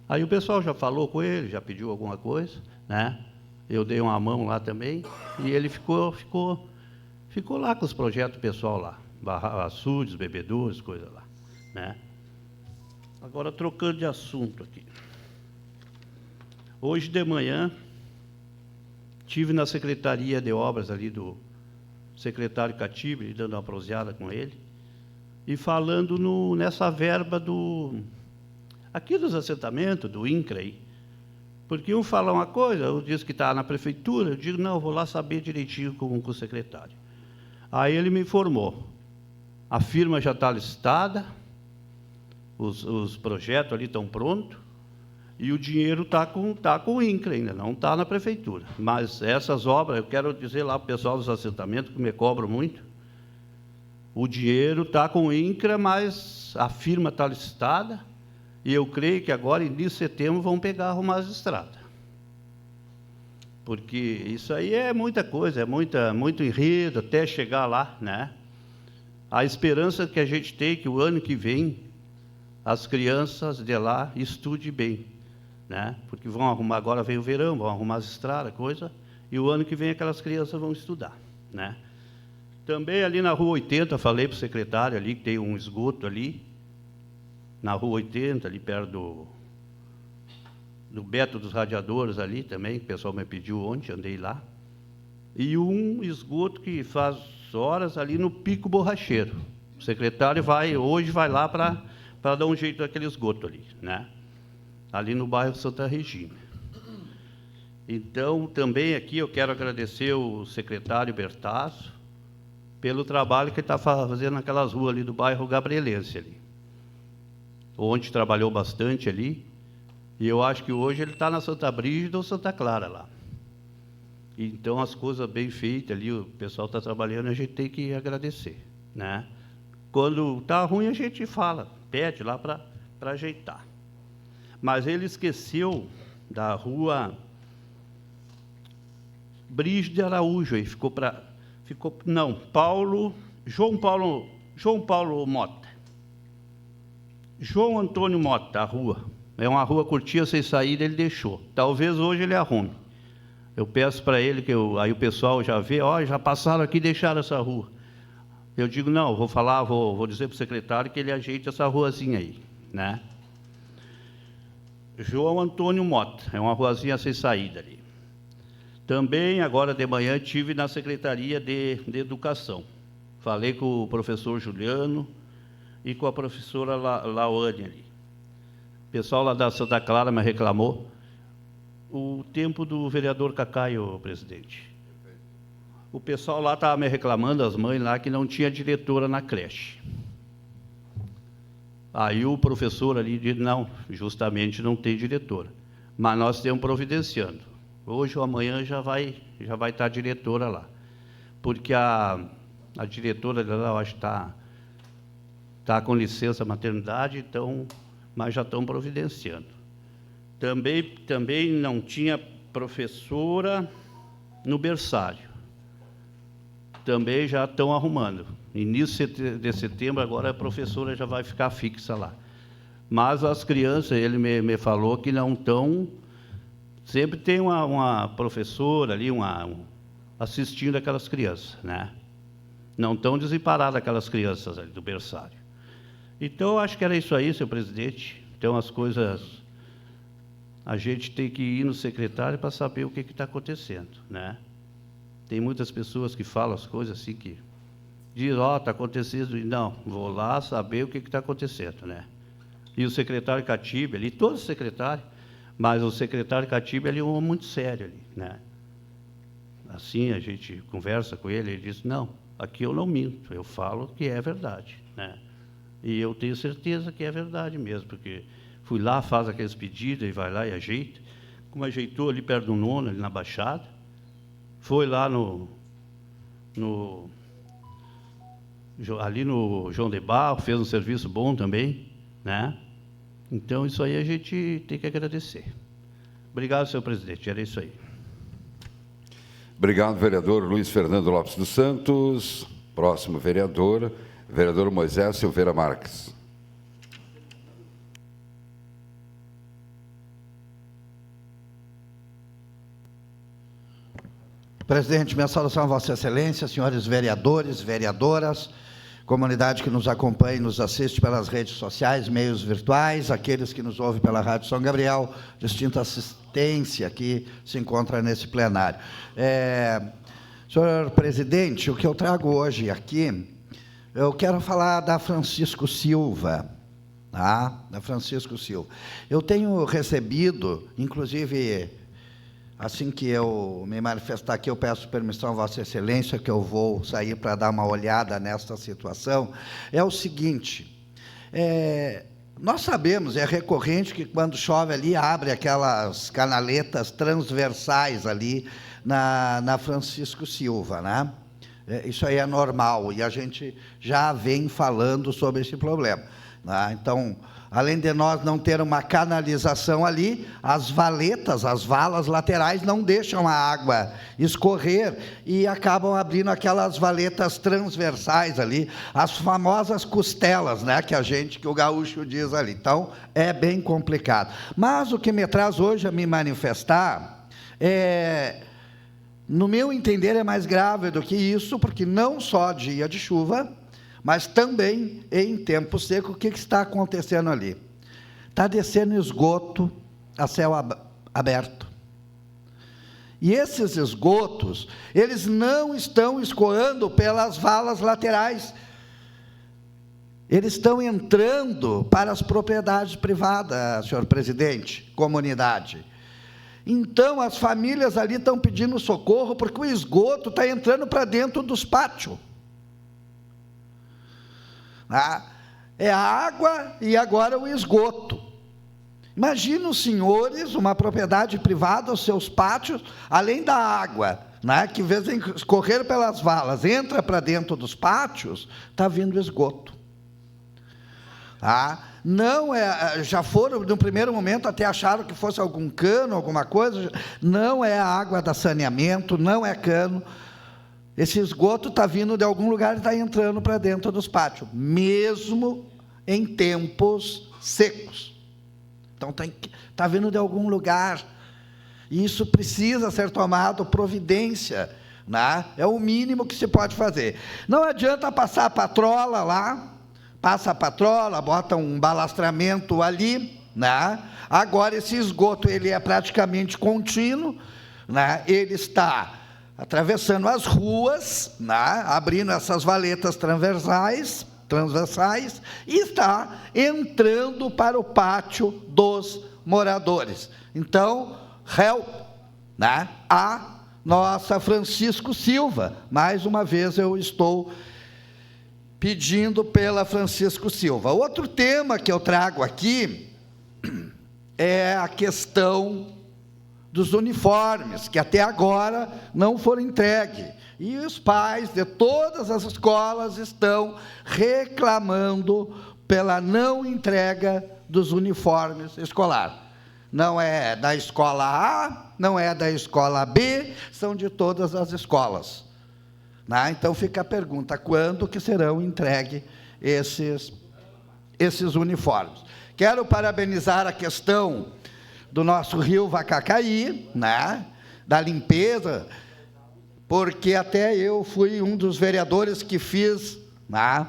Aí o pessoal já falou com ele, já pediu alguma coisa, né? Eu dei uma mão lá também, e ele ficou lá com os projetos do pessoal lá, açudes, bebedouros, coisa lá, né? Agora, trocando de assunto aqui. Hoje de manhã, estive na Secretaria de Obras ali do secretário Catibre, dando uma proseada com ele, e falando nessa verba aqui dos assentamentos, do INCRA aí. Porque um fala uma coisa, eu diz que está na prefeitura, eu digo, não, eu vou lá saber direitinho com o secretário. Aí ele me informou, a firma já está listada, os projetos ali estão prontos, e o dinheiro está com o INCRA ainda, não está na prefeitura. Mas essas obras, eu quero dizer lá para o pessoal dos assentamentos, que me cobram muito, o dinheiro está com o INCRA, mas a firma está listada, e eu creio que agora, início de setembro, vão arrumar as estradas. Porque isso aí é muita coisa, é muito enredo até chegar lá, né? A esperança que a gente tem que o ano que vem as crianças de lá estudem bem, né? Porque vão arrumar, agora vem o verão, vão arrumar as estradas, coisa, e o ano que vem aquelas crianças vão estudar, né? Também ali na Rua 80, falei para o secretário ali que tem um esgoto ali, na Rua 80, ali perto do Beto dos Radiadores ali também, que o pessoal me pediu ontem, andei lá, e um esgoto que faz horas ali no Pico Borracheiro. O secretário hoje vai lá para dar um jeito naquele esgoto ali, né? Ali no bairro Santa Regina. Então, também aqui eu quero agradecer o secretário Bertazzo pelo trabalho que ele está fazendo naquelas ruas ali do bairro Gabrielense ali. Ontem trabalhou bastante ali, e eu acho que hoje ele está na Santa Brígida ou Santa Clara lá. Então, as coisas bem feitas ali, o pessoal está trabalhando, a gente tem que agradecer, né? Quando está ruim, a gente fala, pede lá para ajeitar. Mas ele esqueceu da Rua Brígida Araújo, aí João Paulo Mota. João Antônio Mota, a rua. É uma rua curtinha, sem saída, ele deixou. Talvez hoje ele arrume. Eu peço para ele, aí o pessoal já vê, já passaram aqui e deixaram essa rua. Eu digo, não, vou dizer para o secretário que ele ajeite essa ruazinha aí, né? João Antônio Mota, é uma ruazinha sem saída ali. Também, agora de manhã, estive na Secretaria de Educação. Falei com o professor Juliano e com a professora Lawane ali. O pessoal lá da Santa Clara me reclamou. o tempo do vereador Cacaio, presidente. O pessoal lá estava me reclamando, as mães lá, que não tinha diretora na creche. Aí o professor ali disse, não, justamente não tem diretora. Mas nós estamos providenciando. Hoje ou amanhã já vai estar a diretora lá. Porque a diretora dela, eu acho que está com licença maternidade, então, mas já estão providenciando. Também não tinha professora no berçário. Também já estão arrumando. Início de setembro, agora a professora já vai ficar fixa lá. Mas as crianças, ele me falou que não estão... Sempre tem uma professora ali, assistindo aquelas crianças, né? Não estão desamparadas aquelas crianças ali do berçário. Então, acho que era isso aí, senhor presidente. Então, as coisas... A gente tem que ir no secretário para saber o que está acontecendo, né? Tem muitas pessoas que falam as coisas assim que... Diz, está acontecendo... Não, vou lá saber o que está acontecendo, né? E o secretário Catibe ali, todos os secretários, mas o secretário Catibe ali é um homem muito sério ali, né? Assim, a gente conversa com ele, ele diz, não, aqui eu não minto, eu falo que é verdade, né? E eu tenho certeza que é verdade mesmo, porque fui lá, faz aqueles pedidos, e vai lá e ajeita, como ajeitou ali perto do nono, ali na Baixada, foi lá ali no João de Barro, fez um serviço bom também, né? Então, isso aí a gente tem que agradecer. Obrigado, senhor presidente, era isso aí. Obrigado, vereador Luiz Fernando Lopes dos Santos. Próximo vereador, vereador Moisés Silveira Marques. Presidente, minha saudação a Vossa Excelência, senhores vereadores, vereadoras, comunidade que nos acompanha e nos assiste pelas redes sociais, meios virtuais, aqueles que nos ouvem pela Rádio São Gabriel, distinta assistência que se encontra nesse plenário. Senhor presidente, o que eu trago hoje aqui, eu quero falar da Francisco Silva, tá? Da Francisco Silva. Eu tenho recebido, inclusive... Assim que eu me manifestar aqui, eu peço permissão a Vossa Excelência, que eu vou sair para dar uma olhada nesta situação. É o seguinte, nós sabemos, é recorrente que quando chove ali, abre aquelas canaletas transversais ali na Francisco Silva, né? Isso aí é normal, e a gente já vem falando sobre esse problema, né? Então... Além de nós não ter uma canalização ali, as valetas, as valas laterais não deixam a água escorrer e acabam abrindo aquelas valetas transversais ali, as famosas costelas, né, que o gaúcho diz ali. Então, é bem complicado. Mas o que me traz hoje a me manifestar no meu entender, é mais grave do que isso, porque não só dia de chuva, mas também em tempo seco, o que está acontecendo ali? Está descendo esgoto a céu aberto. E esses esgotos, eles não estão escoando pelas valas laterais. Eles estão entrando para as propriedades privadas, senhor presidente, comunidade. Então, as famílias ali estão pedindo socorro, porque o esgoto está entrando para dentro dos pátios. É a água e agora o esgoto. Imagina os senhores, uma propriedade privada, os seus pátios, além da água, né, que, em vez de escorrer pelas valas, entra para dentro dos pátios, está vindo esgoto. Não já foram, no primeiro momento, até acharam que fosse algum cano, alguma coisa, não é a água da saneamento, não é cano. Esse esgoto está vindo de algum lugar e está entrando para dentro dos pátios, mesmo em tempos secos. Então, está vindo de algum lugar. E isso precisa ser tomado providência, né? É o mínimo que se pode fazer. Não adianta passar a patrola lá, passa a patrola, bota um balastramento ali, né? Agora, esse esgoto ele é praticamente contínuo, né? Ele está atravessando as ruas, né, abrindo essas valetas transversais, e está entrando para o pátio dos moradores. Então, help, né, a nossa Francisco Silva. Mais uma vez eu estou pedindo pela Francisco Silva. Outro tema que eu trago aqui é a questão dos uniformes, que até agora não foram entregues. E os pais de todas as escolas estão reclamando pela não entrega dos uniformes escolares. Não é da escola A, não é da escola B, são de todas as escolas. Né? Então fica a pergunta, quando que serão entregues esses uniformes? Quero parabenizar a questão do nosso rio Vacacaí, né? Da limpeza, porque até eu fui um dos vereadores que fiz, né?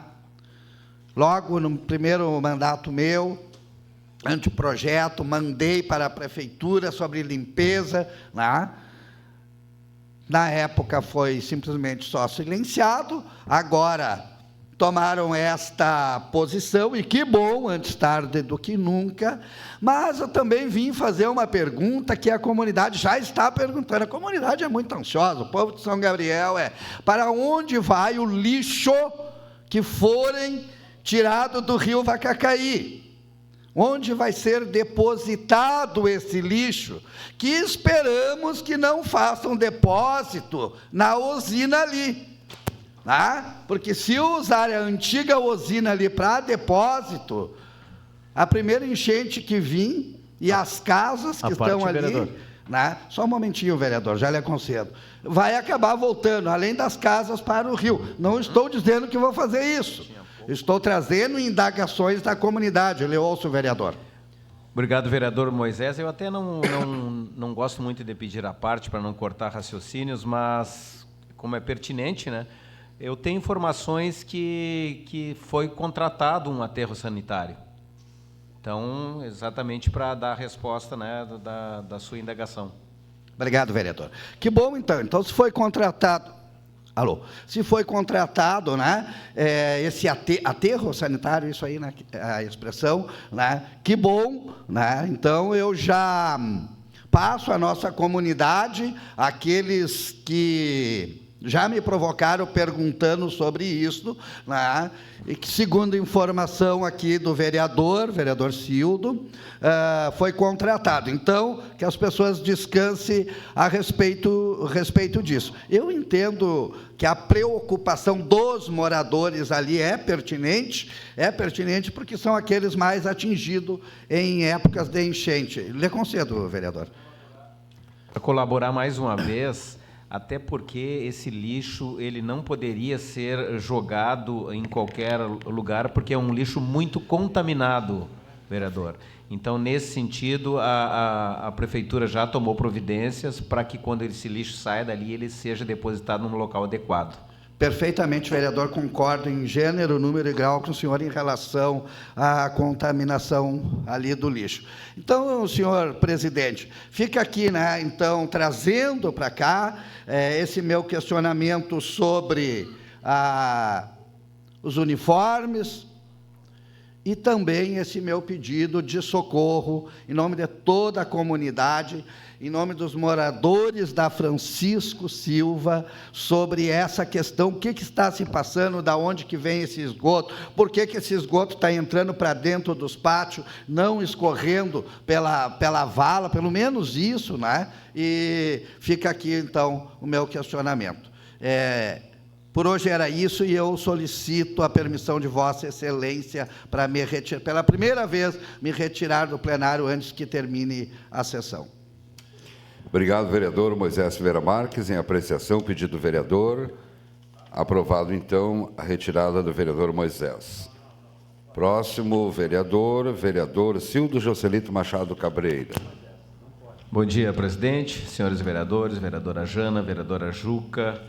Logo no primeiro mandato meu, anteprojeto, mandei para a prefeitura sobre limpeza, né? Na época foi simplesmente só silenciado, agora tomaram esta posição, e que bom, antes tarde do que nunca. Mas eu também vim fazer uma pergunta que a comunidade já está perguntando. A comunidade é muito ansiosa, o povo de São Gabriel para onde vai o lixo que forem tirado do rio Vacacaí? Onde vai ser depositado esse lixo? Que esperamos que não façam depósito na usina ali. Porque se usar a antiga usina ali para depósito, a primeira enchente que vir, e as casas que estão ali, só um momentinho, vereador, já lhe aconselho, vai acabar voltando, além das casas, para o rio. Não estou dizendo que vou fazer isso, estou trazendo indagações da comunidade. Eu ouço o vereador. Obrigado, vereador Moisés. Eu até não gosto muito de pedir a parte para não cortar raciocínios, mas como é pertinente, né? Eu tenho informações que foi contratado um aterro sanitário. Então, exatamente para dar a resposta, né, da sua indagação. Obrigado, vereador. Que bom, então. Então, se foi contratado... Alô? Se foi contratado, né, esse aterro sanitário, isso aí, né, a expressão, né, que bom, né? Então, eu já passo à nossa comunidade, aqueles que já me provocaram perguntando sobre isso, né? E que, segundo informação aqui do vereador Cildo, foi contratado. Então, que as pessoas descansem a respeito disso. Eu entendo que a preocupação dos moradores ali é pertinente porque são aqueles mais atingidos em épocas de enchente. Lhe concedo, vereador. Para colaborar mais uma vez... Até porque esse lixo ele não poderia ser jogado em qualquer lugar, porque é um lixo muito contaminado, vereador. Então, nesse sentido, a prefeitura já tomou providências para que, quando esse lixo saia dali, ele seja depositado num local adequado. Perfeitamente, vereador, concordo em gênero, número e grau com o senhor em relação à contaminação ali do lixo. Então, senhor presidente, fica aqui, né, então, trazendo para cá esse meu questionamento sobre os uniformes e também esse meu pedido de socorro em nome de toda a comunidade, em nome dos moradores da Francisco Silva, sobre essa questão, o que está se passando, da onde que vem esse esgoto, por que esse esgoto está entrando para dentro dos pátios, não escorrendo pela vala, pelo menos isso, né? E fica aqui, então, o meu questionamento. Por hoje era isso, e eu solicito a permissão de Vossa Excelência para me retirar, pela primeira vez, me retirar do plenário antes que termine a sessão. Obrigado, vereador Moisés Silveira Marques. Em apreciação, pedido do vereador. Aprovado, então, a retirada do vereador Moisés. Próximo vereador Cildo Joselito Machado Cabreira. Bom dia, presidente, senhores vereadores, vereadora Jana, vereadora Juca.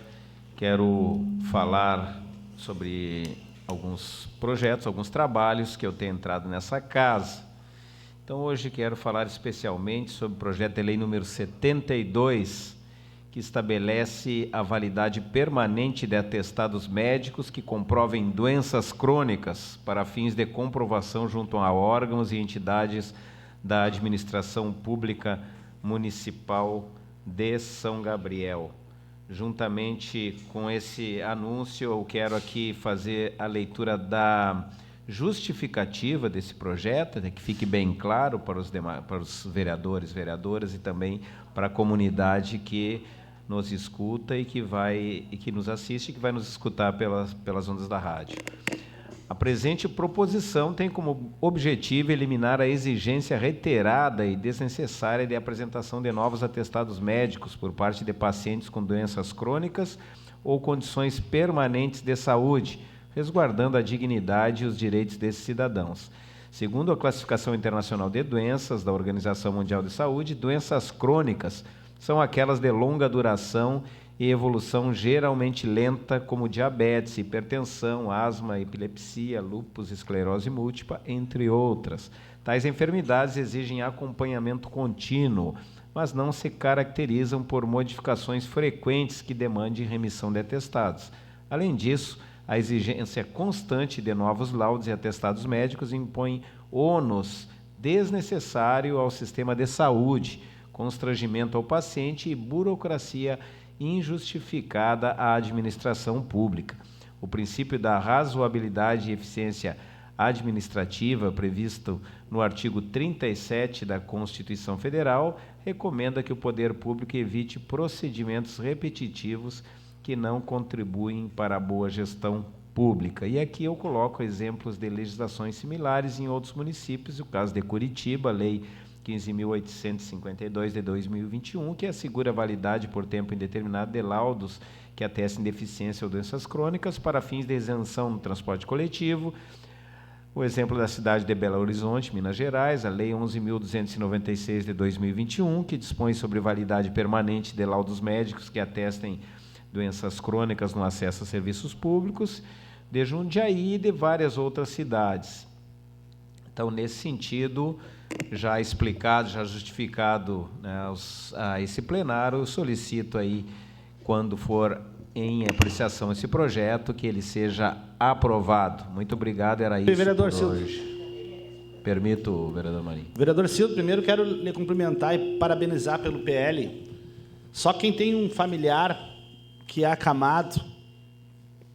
Quero falar sobre alguns projetos, alguns trabalhos que eu tenho entrado nessa casa. Então, hoje quero falar especialmente sobre o projeto de lei número 72, que estabelece a validade permanente de atestados médicos que comprovem doenças crônicas para fins de comprovação junto a órgãos e entidades da administração pública Municipal de São Gabriel. Juntamente com esse anúncio, eu quero aqui fazer a leitura da justificativa desse projeto, que fique bem claro para os vereadores e vereadoras e também para a comunidade que nos escuta e que nos assiste e que vai nos escutar pelas ondas da rádio. A presente proposição tem como objetivo eliminar a exigência reiterada e desnecessária de apresentação de novos atestados médicos por parte de pacientes com doenças crônicas ou condições permanentes de saúde, resguardando a dignidade e os direitos desses cidadãos. Segundo a Classificação Internacional de Doenças da Organização Mundial de Saúde, doenças crônicas são aquelas de longa duração e evolução geralmente lenta, como diabetes, hipertensão, asma, epilepsia, lúpus, esclerose múltipla, entre outras. Tais enfermidades exigem acompanhamento contínuo, mas não se caracterizam por modificações frequentes que demandem remissão de atestados. Além disso, a exigência constante de novos laudos e atestados médicos impõe ônus desnecessário ao sistema de saúde, constrangimento ao paciente e burocracia injustificada à administração pública. O princípio da razoabilidade e eficiência administrativa, previsto no artigo 37 da Constituição Federal, recomenda que o poder público evite procedimentos repetitivos que não contribuem para a boa gestão pública. E aqui eu coloco exemplos de legislações similares em outros municípios, o caso de Curitiba, a Lei 15.852 de 2021, que assegura a validade por tempo indeterminado de laudos que atestem deficiência ou doenças crônicas para fins de isenção no transporte coletivo. O exemplo da cidade de Belo Horizonte, Minas Gerais, a Lei 11.296 de 2021, que dispõe sobre validade permanente de laudos médicos que atestem doenças crônicas no acesso a serviços públicos, de Jundiaí e de várias outras cidades. Então, nesse sentido, já explicado, já justificado, né, a esse plenário, eu solicito aí, quando for em apreciação esse projeto, que ele seja aprovado. Muito obrigado, era isso vereador por Silvio. hoje. Permito, vereador Marinho. Vereador Silvio, primeiro quero lhe cumprimentar e parabenizar pelo PL. Só quem tem um familiar que é acamado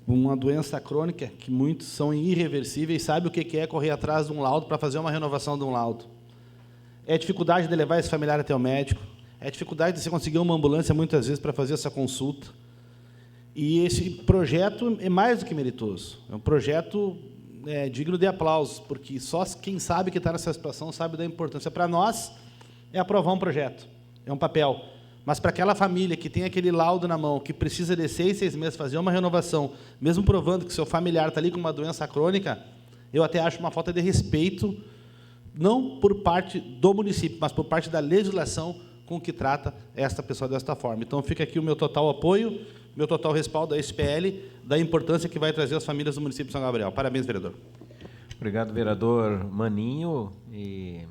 com uma doença crônica, que muitos são irreversíveis, sabe o que é correr atrás de um laudo para fazer uma renovação de um laudo. É a dificuldade de levar esse familiar até o médico, é a dificuldade de você conseguir uma ambulância, muitas vezes, para fazer essa consulta. E esse projeto é mais do que meritoso. É um projeto digno de aplausos, porque só quem sabe que está nessa situação sabe da importância. Para nós, é aprovar um projeto, é um papel. Mas para aquela família que tem aquele laudo na mão, que precisa de 6 meses fazer uma renovação, mesmo provando que seu familiar está ali com uma doença crônica, eu até acho uma falta de respeito, não por parte do município, mas por parte da legislação com que trata esta pessoa desta forma. Então, fica aqui o meu total apoio, meu total respaldo a esse PL, da importância que vai trazer às famílias do município de São Gabriel. Parabéns, vereador. Obrigado, vereador Maninho. E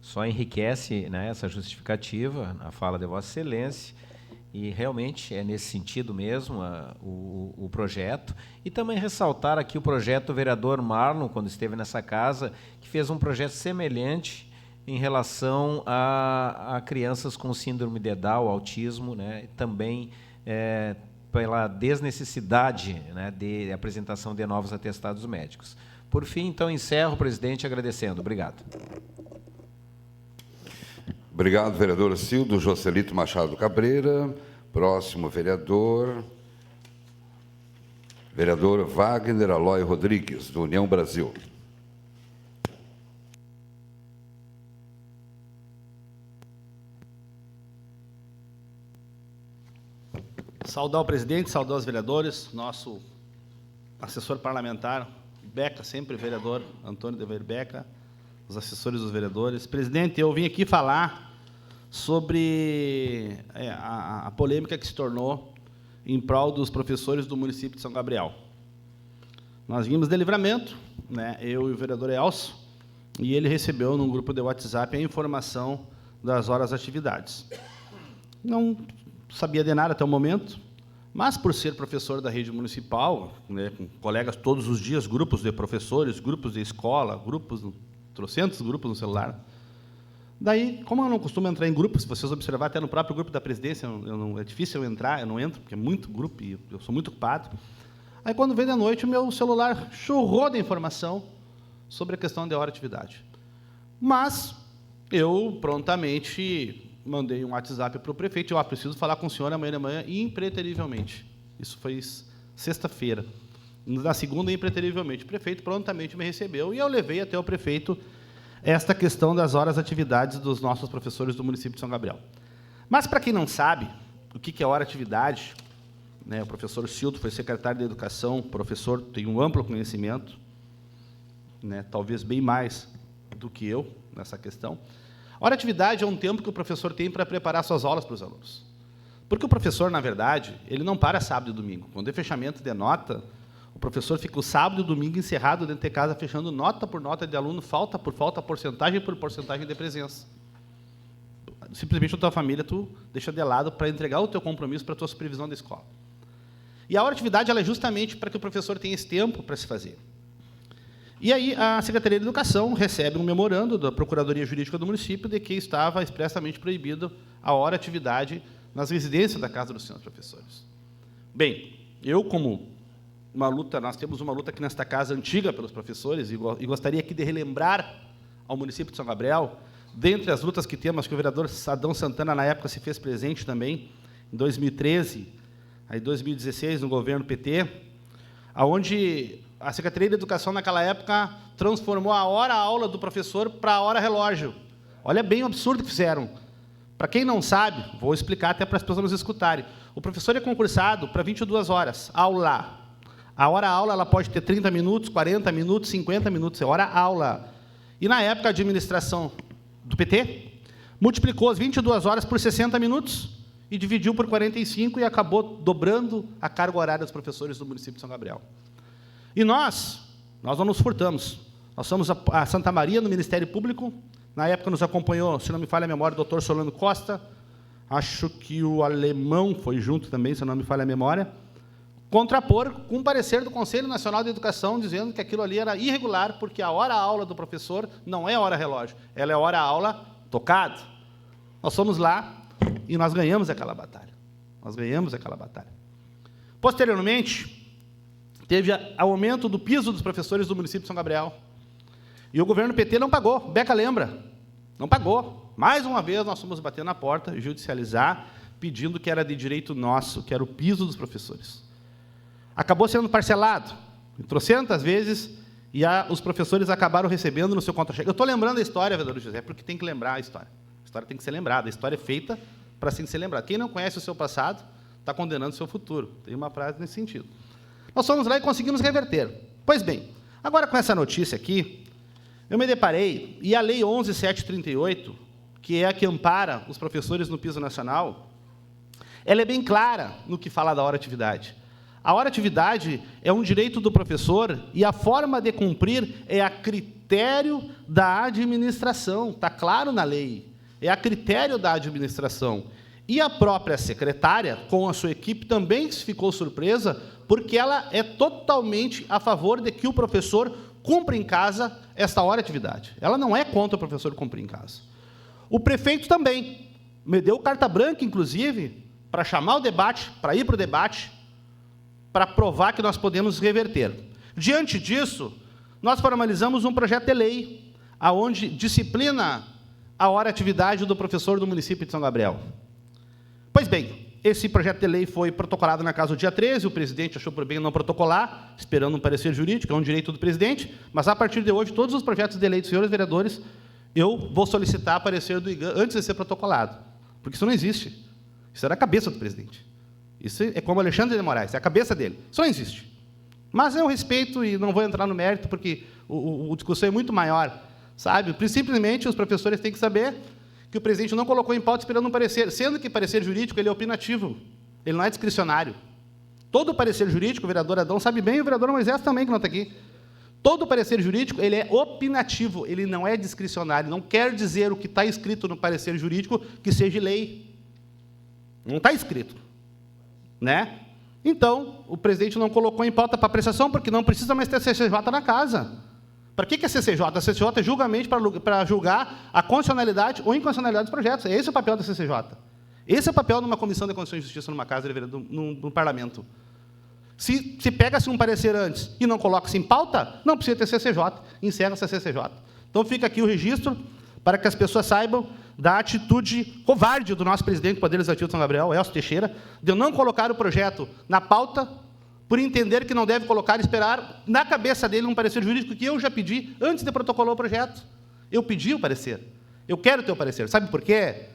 só enriquece, né, essa justificativa, a fala de Vossa Excelência, e realmente é nesse sentido mesmo o projeto. E também ressaltar aqui o projeto do vereador Marlon, quando esteve nessa casa, que fez um projeto semelhante em relação a crianças com síndrome de Down, autismo, né, também pela desnecessidade, né, de apresentação de novos atestados médicos. Por fim, então, encerro, presidente, agradecendo. Obrigado. Obrigado, vereador Cildo Joselito Machado Cabreira. Próximo vereador, vereador Wagner Aloy Rodrigues, do União Brasil. Saudar o presidente, saudar os vereadores, nosso assessor parlamentar, Beca, sempre vereador Antônio de Ver Beca, os assessores dos vereadores. Presidente, eu vim aqui falar sobre a polêmica que se tornou em prol dos professores do município de São Gabriel. Nós vimos de Livramento, né, eu e o vereador Elcio, e ele recebeu num grupo de WhatsApp a informação das horas das atividades. Não sabia de nada até o momento, mas por ser professor da rede municipal, né, com colegas todos os dias, grupos de professores, grupos de escola, trocentos grupos no celular, Daí, como eu não costumo entrar em grupos, se vocês observarem até no próprio grupo da presidência, é difícil eu entrar, eu não entro, porque é muito grupo e eu sou muito ocupado. Aí, quando veio da noite, o meu celular chorrou de informação sobre a questão da hora-atividade. Mas eu prontamente mandei um WhatsApp para o prefeito, eu preciso falar com o senhor amanhã de manhã, impreterivelmente. Isso foi sexta-feira. Na segunda, impreterivelmente. O prefeito prontamente me recebeu e eu levei até o prefeito esta questão das horas-atividades dos nossos professores do município de São Gabriel. Mas, para quem não sabe o que é hora-atividade, né, o professor Cildo foi secretário de Educação, professor, tem um amplo conhecimento, né, talvez bem mais do que eu nessa questão. Hora-atividade é um tempo que o professor tem para preparar suas aulas para os alunos. Porque o professor, na verdade, ele não para sábado e domingo. Quando é fechamento de nota, o professor fica o sábado e domingo encerrado dentro de casa, fechando nota por nota de aluno, falta por falta, porcentagem por porcentagem de presença. Simplesmente a tua família tu deixa de lado para entregar o teu compromisso para a tua supervisão da escola. E a hora-atividade ela é justamente para que o professor tenha esse tempo para se fazer. E aí a Secretaria de Educação recebe um memorando da Procuradoria Jurídica do município de que estava expressamente proibido a hora-atividade nas residências da Casa dos Senhores Professores. Bem, eu como uma luta, nós temos uma luta aqui nesta casa antiga pelos professores e gostaria aqui de relembrar ao município de São Gabriel, dentre as lutas que temos, que o vereador Adão Santana na época se fez presente também, em 2013, aí 2016 no governo PT, aonde a Secretaria de Educação, naquela época, transformou a hora-aula do professor para a hora-relógio. Olha bem o absurdo que fizeram. Para quem não sabe, vou explicar até para as pessoas nos escutarem. O professor é concursado para 22 horas, aula. A hora-aula ela pode ter 30 minutos, 40 minutos, 50 minutos, é hora-aula. E, na época, a administração do PT multiplicou as 22 horas por 60 minutos e dividiu por 45 e acabou dobrando a carga horária dos professores do município de São Gabriel. E nós não nos furtamos. Nós somos a Santa Maria, no Ministério Público. Na época nos acompanhou, se não me falha a memória, o doutor Solano Costa. Acho que o alemão foi junto também, se não me falha a memória. Contrapor com um parecer do Conselho Nacional de Educação, dizendo que aquilo ali era irregular, porque a hora-aula do professor não é hora-relógio, ela é hora-aula tocado. Nós fomos lá e nós ganhamos aquela batalha. Nós ganhamos aquela batalha. Posteriormente, teve o aumento do piso dos professores do município de São Gabriel. E o governo PT não pagou. Beca lembra? Não pagou. Mais uma vez, nós fomos bater na porta, judicializar, pedindo que era de direito nosso, que era o piso dos professores. Acabou sendo parcelado, trocentas vezes, e os professores acabaram recebendo no seu contra-cheque. Eu estou lembrando a história, vereador José, porque tem que lembrar a história. A história tem que ser lembrada. A história é feita para assim ser lembrada. Quem não conhece o seu passado está condenando o seu futuro. Tem uma frase nesse sentido. Nós fomos lá e conseguimos reverter. Pois bem, agora com essa notícia aqui, eu me deparei, e a Lei 11.738, que é a que ampara os professores no piso nacional, ela é bem clara no que fala da hora-atividade. A hora-atividade é um direito do professor e a forma de cumprir é a critério da administração. Está claro na lei. É a critério da administração. E a própria secretária, com a sua equipe, também ficou surpresa, porque ela é totalmente a favor de que o professor cumpra em casa esta hora-atividade. Ela não é contra o professor cumprir em casa. O prefeito também me deu carta branca, inclusive, para chamar o debate, para ir para o debate, para provar que nós podemos reverter. Diante disso, nós formalizamos um projeto de lei, onde disciplina a hora-atividade do professor do município de São Gabriel. Pois bem, esse projeto de lei foi protocolado na casa do dia 13, o presidente achou por bem não protocolar, esperando um parecer jurídico, é um direito do presidente, mas, a partir de hoje, todos os projetos de lei dos senhores vereadores, eu vou solicitar parecer do IGAM antes de ser protocolado, porque isso não existe. Isso é da cabeça do presidente. Isso é como Alexandre de Moraes, é a cabeça dele. Isso não existe. Mas eu respeito e não vou entrar no mérito, porque a discussão é muito maior. Sabe? Simplesmente, os professores têm que saber que o presidente não colocou em pauta esperando um parecer, sendo que parecer jurídico ele é opinativo, ele não é discricionário. Todo parecer jurídico, o vereador Adão sabe bem, e o vereador Moisés também, que não está aqui. Todo parecer jurídico ele é opinativo, ele não é discricionário. Não quer dizer o que está escrito no parecer jurídico que seja lei. Não está escrito. Né? Então, o presidente não colocou em pauta para apreciação, porque não precisa mais ter CCJ na casa. Para que a CCJ? A CCJ é julgamento para julgar a constitucionalidade ou inconstitucionalidade dos projetos. Esse é o papel da CCJ. Esse é o papel de uma comissão de Constituição e Justiça numa casa de vereador, no parlamento. Se pega-se um parecer antes e não coloca-se em pauta, não precisa ter CCJ, encerra-se a CCJ. Então, fica aqui o registro para que as pessoas saibam da atitude covarde do nosso presidente do Poder Legislativo de São Gabriel, Elcio Teixeira, de não colocar o projeto na pauta, por entender que não deve colocar e esperar na cabeça dele um parecer jurídico que eu já pedi antes de protocolar o projeto. Eu pedi o parecer. Eu quero ter o parecer. Sabe por quê?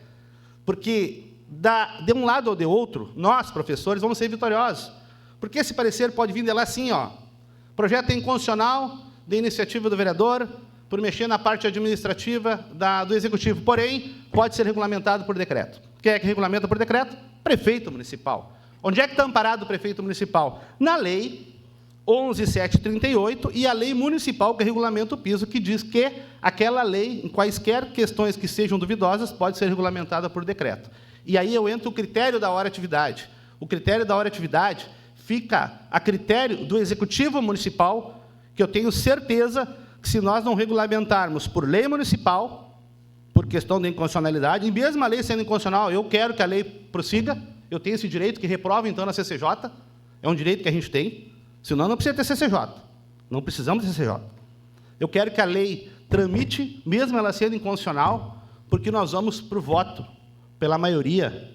Porque, de um lado ou de outro, nós, professores, vamos ser vitoriosos. Porque esse parecer pode vir de lá assim, ó, projeto é inconstitucional, de iniciativa do vereador, por mexer na parte administrativa do Executivo. Porém, pode ser regulamentado por decreto. Quem é que regulamenta por decreto? Prefeito municipal. Onde é que está amparado o prefeito municipal? Na Lei 11.738 e a Lei Municipal, que regulamenta o piso, que diz que aquela lei, em quaisquer questões que sejam duvidosas, pode ser regulamentada por decreto. E aí eu entro o critério da hora-atividade. O critério da hora-atividade fica a critério do Executivo Municipal, que eu tenho certeza que, se nós não regulamentarmos por lei municipal, por questão de inconstitucionalidade, e mesmo a lei sendo inconstitucional, eu quero que a lei prossiga, eu tenho esse direito, que reprova, então, na CCJ, é um direito que a gente tem, senão não precisa ter CCJ, não precisamos de CCJ. Eu quero que a lei tramite, mesmo ela sendo inconstitucional, porque nós vamos para o voto, pela maioria,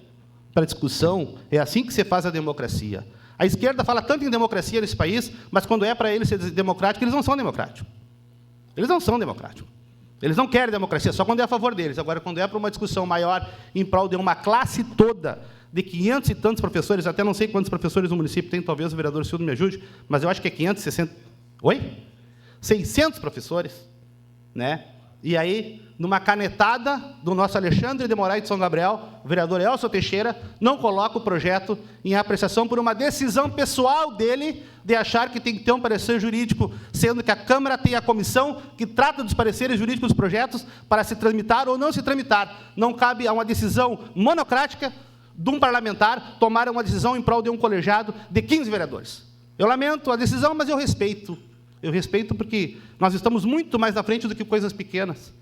para a discussão, é assim que se faz a democracia. A esquerda fala tanto em democracia nesse país, mas quando é para eles ser democrático, eles não são democráticos. Eles não são democráticos. Eles não querem democracia, só quando é a favor deles. Agora, quando é para uma discussão maior em prol de uma classe toda, de 500 e tantos professores, até não sei quantos professores no município tem, talvez o vereador Silvio me ajude, mas eu acho que é 560... Oi? 600 professores, né? E aí, numa canetada do nosso Alexandre de Moraes de São Gabriel, o vereador Elcio Teixeira não coloca o projeto em apreciação por uma decisão pessoal dele de achar que tem que ter um parecer jurídico, sendo que a Câmara tem a comissão que trata dos pareceres jurídicos dos projetos para se tramitar ou não se tramitar. Não cabe a uma decisão monocrática de um parlamentar tomar uma decisão em prol de um colegiado de 15 vereadores. Eu lamento a decisão, mas eu respeito. Eu respeito porque nós estamos muito mais na frente do que coisas pequenas.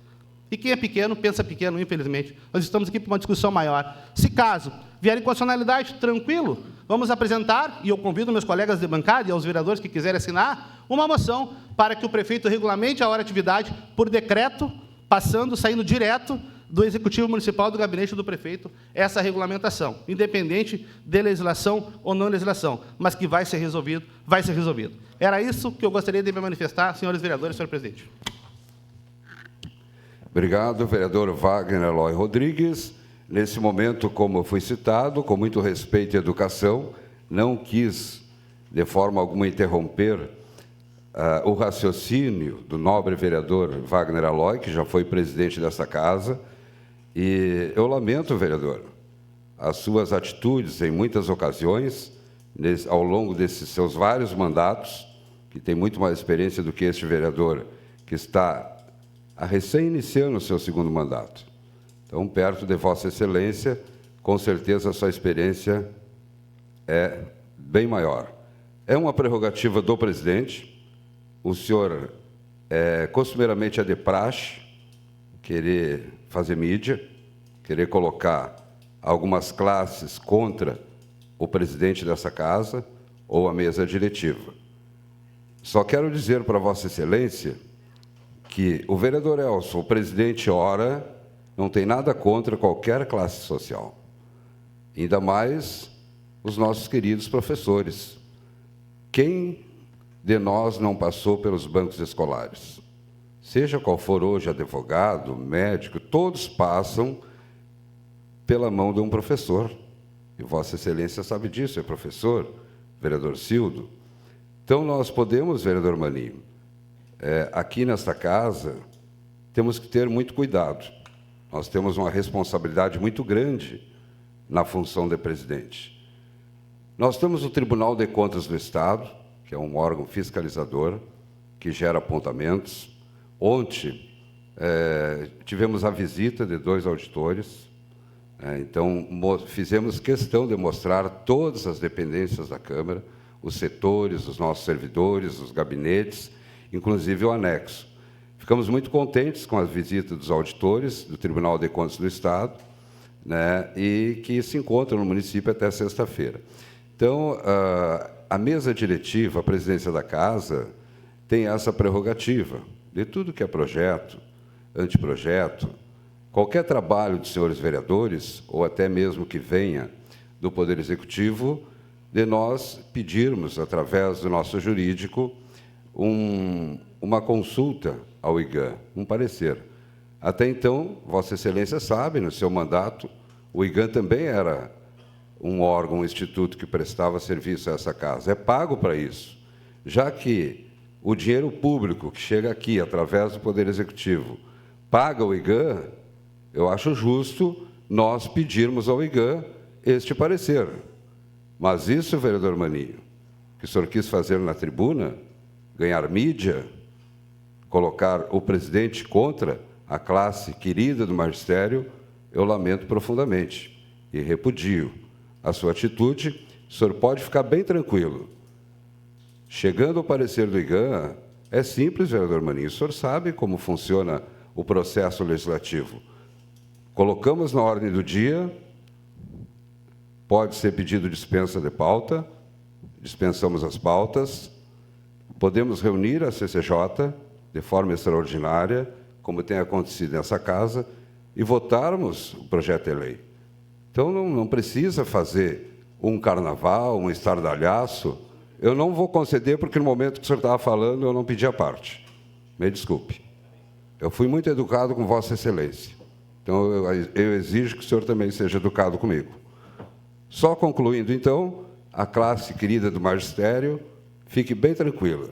E quem é pequeno, pensa pequeno, infelizmente. Nós estamos aqui para uma discussão maior. Se caso vier inconstitucionalidade, tranquilo, vamos apresentar, e eu convido meus colegas de bancada e aos vereadores que quiserem assinar, uma moção para que o prefeito regulamente a hora-atividade por decreto, saindo direto do Executivo Municipal, do gabinete do prefeito, essa regulamentação, independente de legislação ou não legislação, mas que vai ser resolvido, vai ser resolvido. Era isso que eu gostaria de me manifestar, senhores vereadores, senhor presidente. Obrigado, vereador Wagner Eloy Rodrigues. Nesse momento, como foi citado, com muito respeito à educação, não quis, de forma alguma, interromper o raciocínio do nobre vereador Wagner Eloy, que já foi presidente dessa casa, e eu lamento, vereador, as suas atitudes em muitas ocasiões, ao longo desses seus vários mandatos, que tem muito mais experiência do que este vereador, que está recém-iniciando o seu segundo mandato. Então, perto de Vossa Excelência, com certeza a sua experiência é bem maior. É uma prerrogativa do presidente. O senhor, costumeiramente, é de praxe querer fazer mídia, querer colocar algumas classes contra o presidente dessa casa ou a mesa diretiva. Só quero dizer para Vossa Excelência que o vereador Elcio, o presidente, ora, não tem nada contra qualquer classe social. Ainda mais os nossos queridos professores. Quem de nós não passou pelos bancos escolares? Seja qual for hoje advogado, médico, todos passam pela mão de um professor. E Vossa Excelência sabe disso, é professor, vereador Cildo. Então, nós podemos, vereador Maninho, aqui nesta casa, temos que ter muito cuidado. Nós temos uma responsabilidade muito grande na função de presidente. Nós temos o Tribunal de Contas do Estado, que é um órgão fiscalizador, que gera apontamentos. Ontem, tivemos a visita de 2 auditores, então, fizemos questão de mostrar todas as dependências da Câmara, os setores, os nossos servidores, os gabinetes, inclusive o anexo. Ficamos muito contentes com a visita dos auditores do Tribunal de Contas do Estado, né, e que se encontram no município até sexta-feira. Então, a mesa diretiva, a presidência da Casa, tem essa prerrogativa de tudo que é projeto, anteprojeto, qualquer trabalho dos senhores vereadores, ou até mesmo que venha do Poder Executivo, de nós pedirmos, através do nosso jurídico, uma consulta ao IGAM, um parecer. Até então, Vossa Excelência sabe, no seu mandato, o IGAM também era um órgão, um instituto que prestava serviço a essa casa. É pago para isso. Já que o dinheiro público que chega aqui, através do Poder Executivo, paga o IGAM, eu acho justo nós pedirmos ao IGAM este parecer. Mas isso, vereador Maninho, que o senhor quis fazer na tribuna, ganhar mídia, colocar o presidente contra a classe querida do magistério, eu lamento profundamente e repudio a sua atitude. O senhor pode ficar bem tranquilo. Chegando ao parecer do IGAM, é simples, vereador Maninho, o senhor sabe como funciona o processo legislativo. Colocamos na ordem do dia, pode ser pedido dispensa de pauta, dispensamos as pautas, podemos reunir a CCJ de forma extraordinária, como tem acontecido nessa casa, e votarmos o projeto de lei. Então, não precisa fazer um carnaval, um estardalhaço. Eu não vou conceder, porque no momento que o senhor estava falando, eu não pedi a parte. Me desculpe. Eu fui muito educado com Vossa Excelência. Então, eu exijo que o senhor também seja educado comigo. Só concluindo, então, a classe querida do magistério, fique bem tranquila.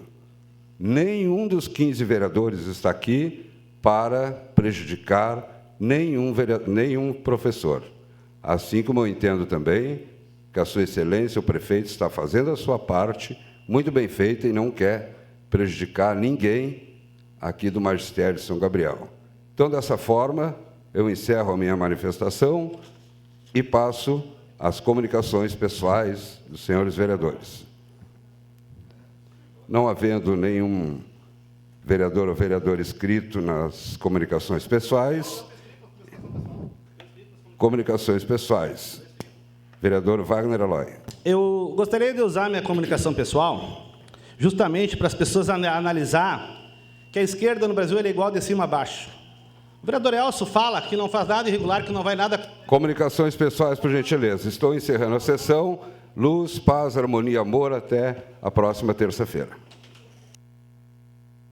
Nenhum dos 15 vereadores está aqui para prejudicar nenhum professor. Assim como eu entendo também que a Sua Excelência, o prefeito, está fazendo a sua parte, muito bem feita, e não quer prejudicar ninguém aqui do magistério de São Gabriel. Então, dessa forma, eu encerro a minha manifestação e passo às comunicações pessoais dos senhores vereadores. Não havendo nenhum vereador ou vereadora inscrito nas comunicações pessoais, vereador Wagner Eloy. Eu gostaria de usar minha comunicação pessoal justamente para as pessoas analisar que a esquerda no Brasil é igual de cima a baixo. O vereador Elcio fala que não faz nada irregular, que não vai nada... Comunicações pessoais, por gentileza. Estou encerrando a sessão. Luz, paz, harmonia, amor. Até a próxima terça-feira.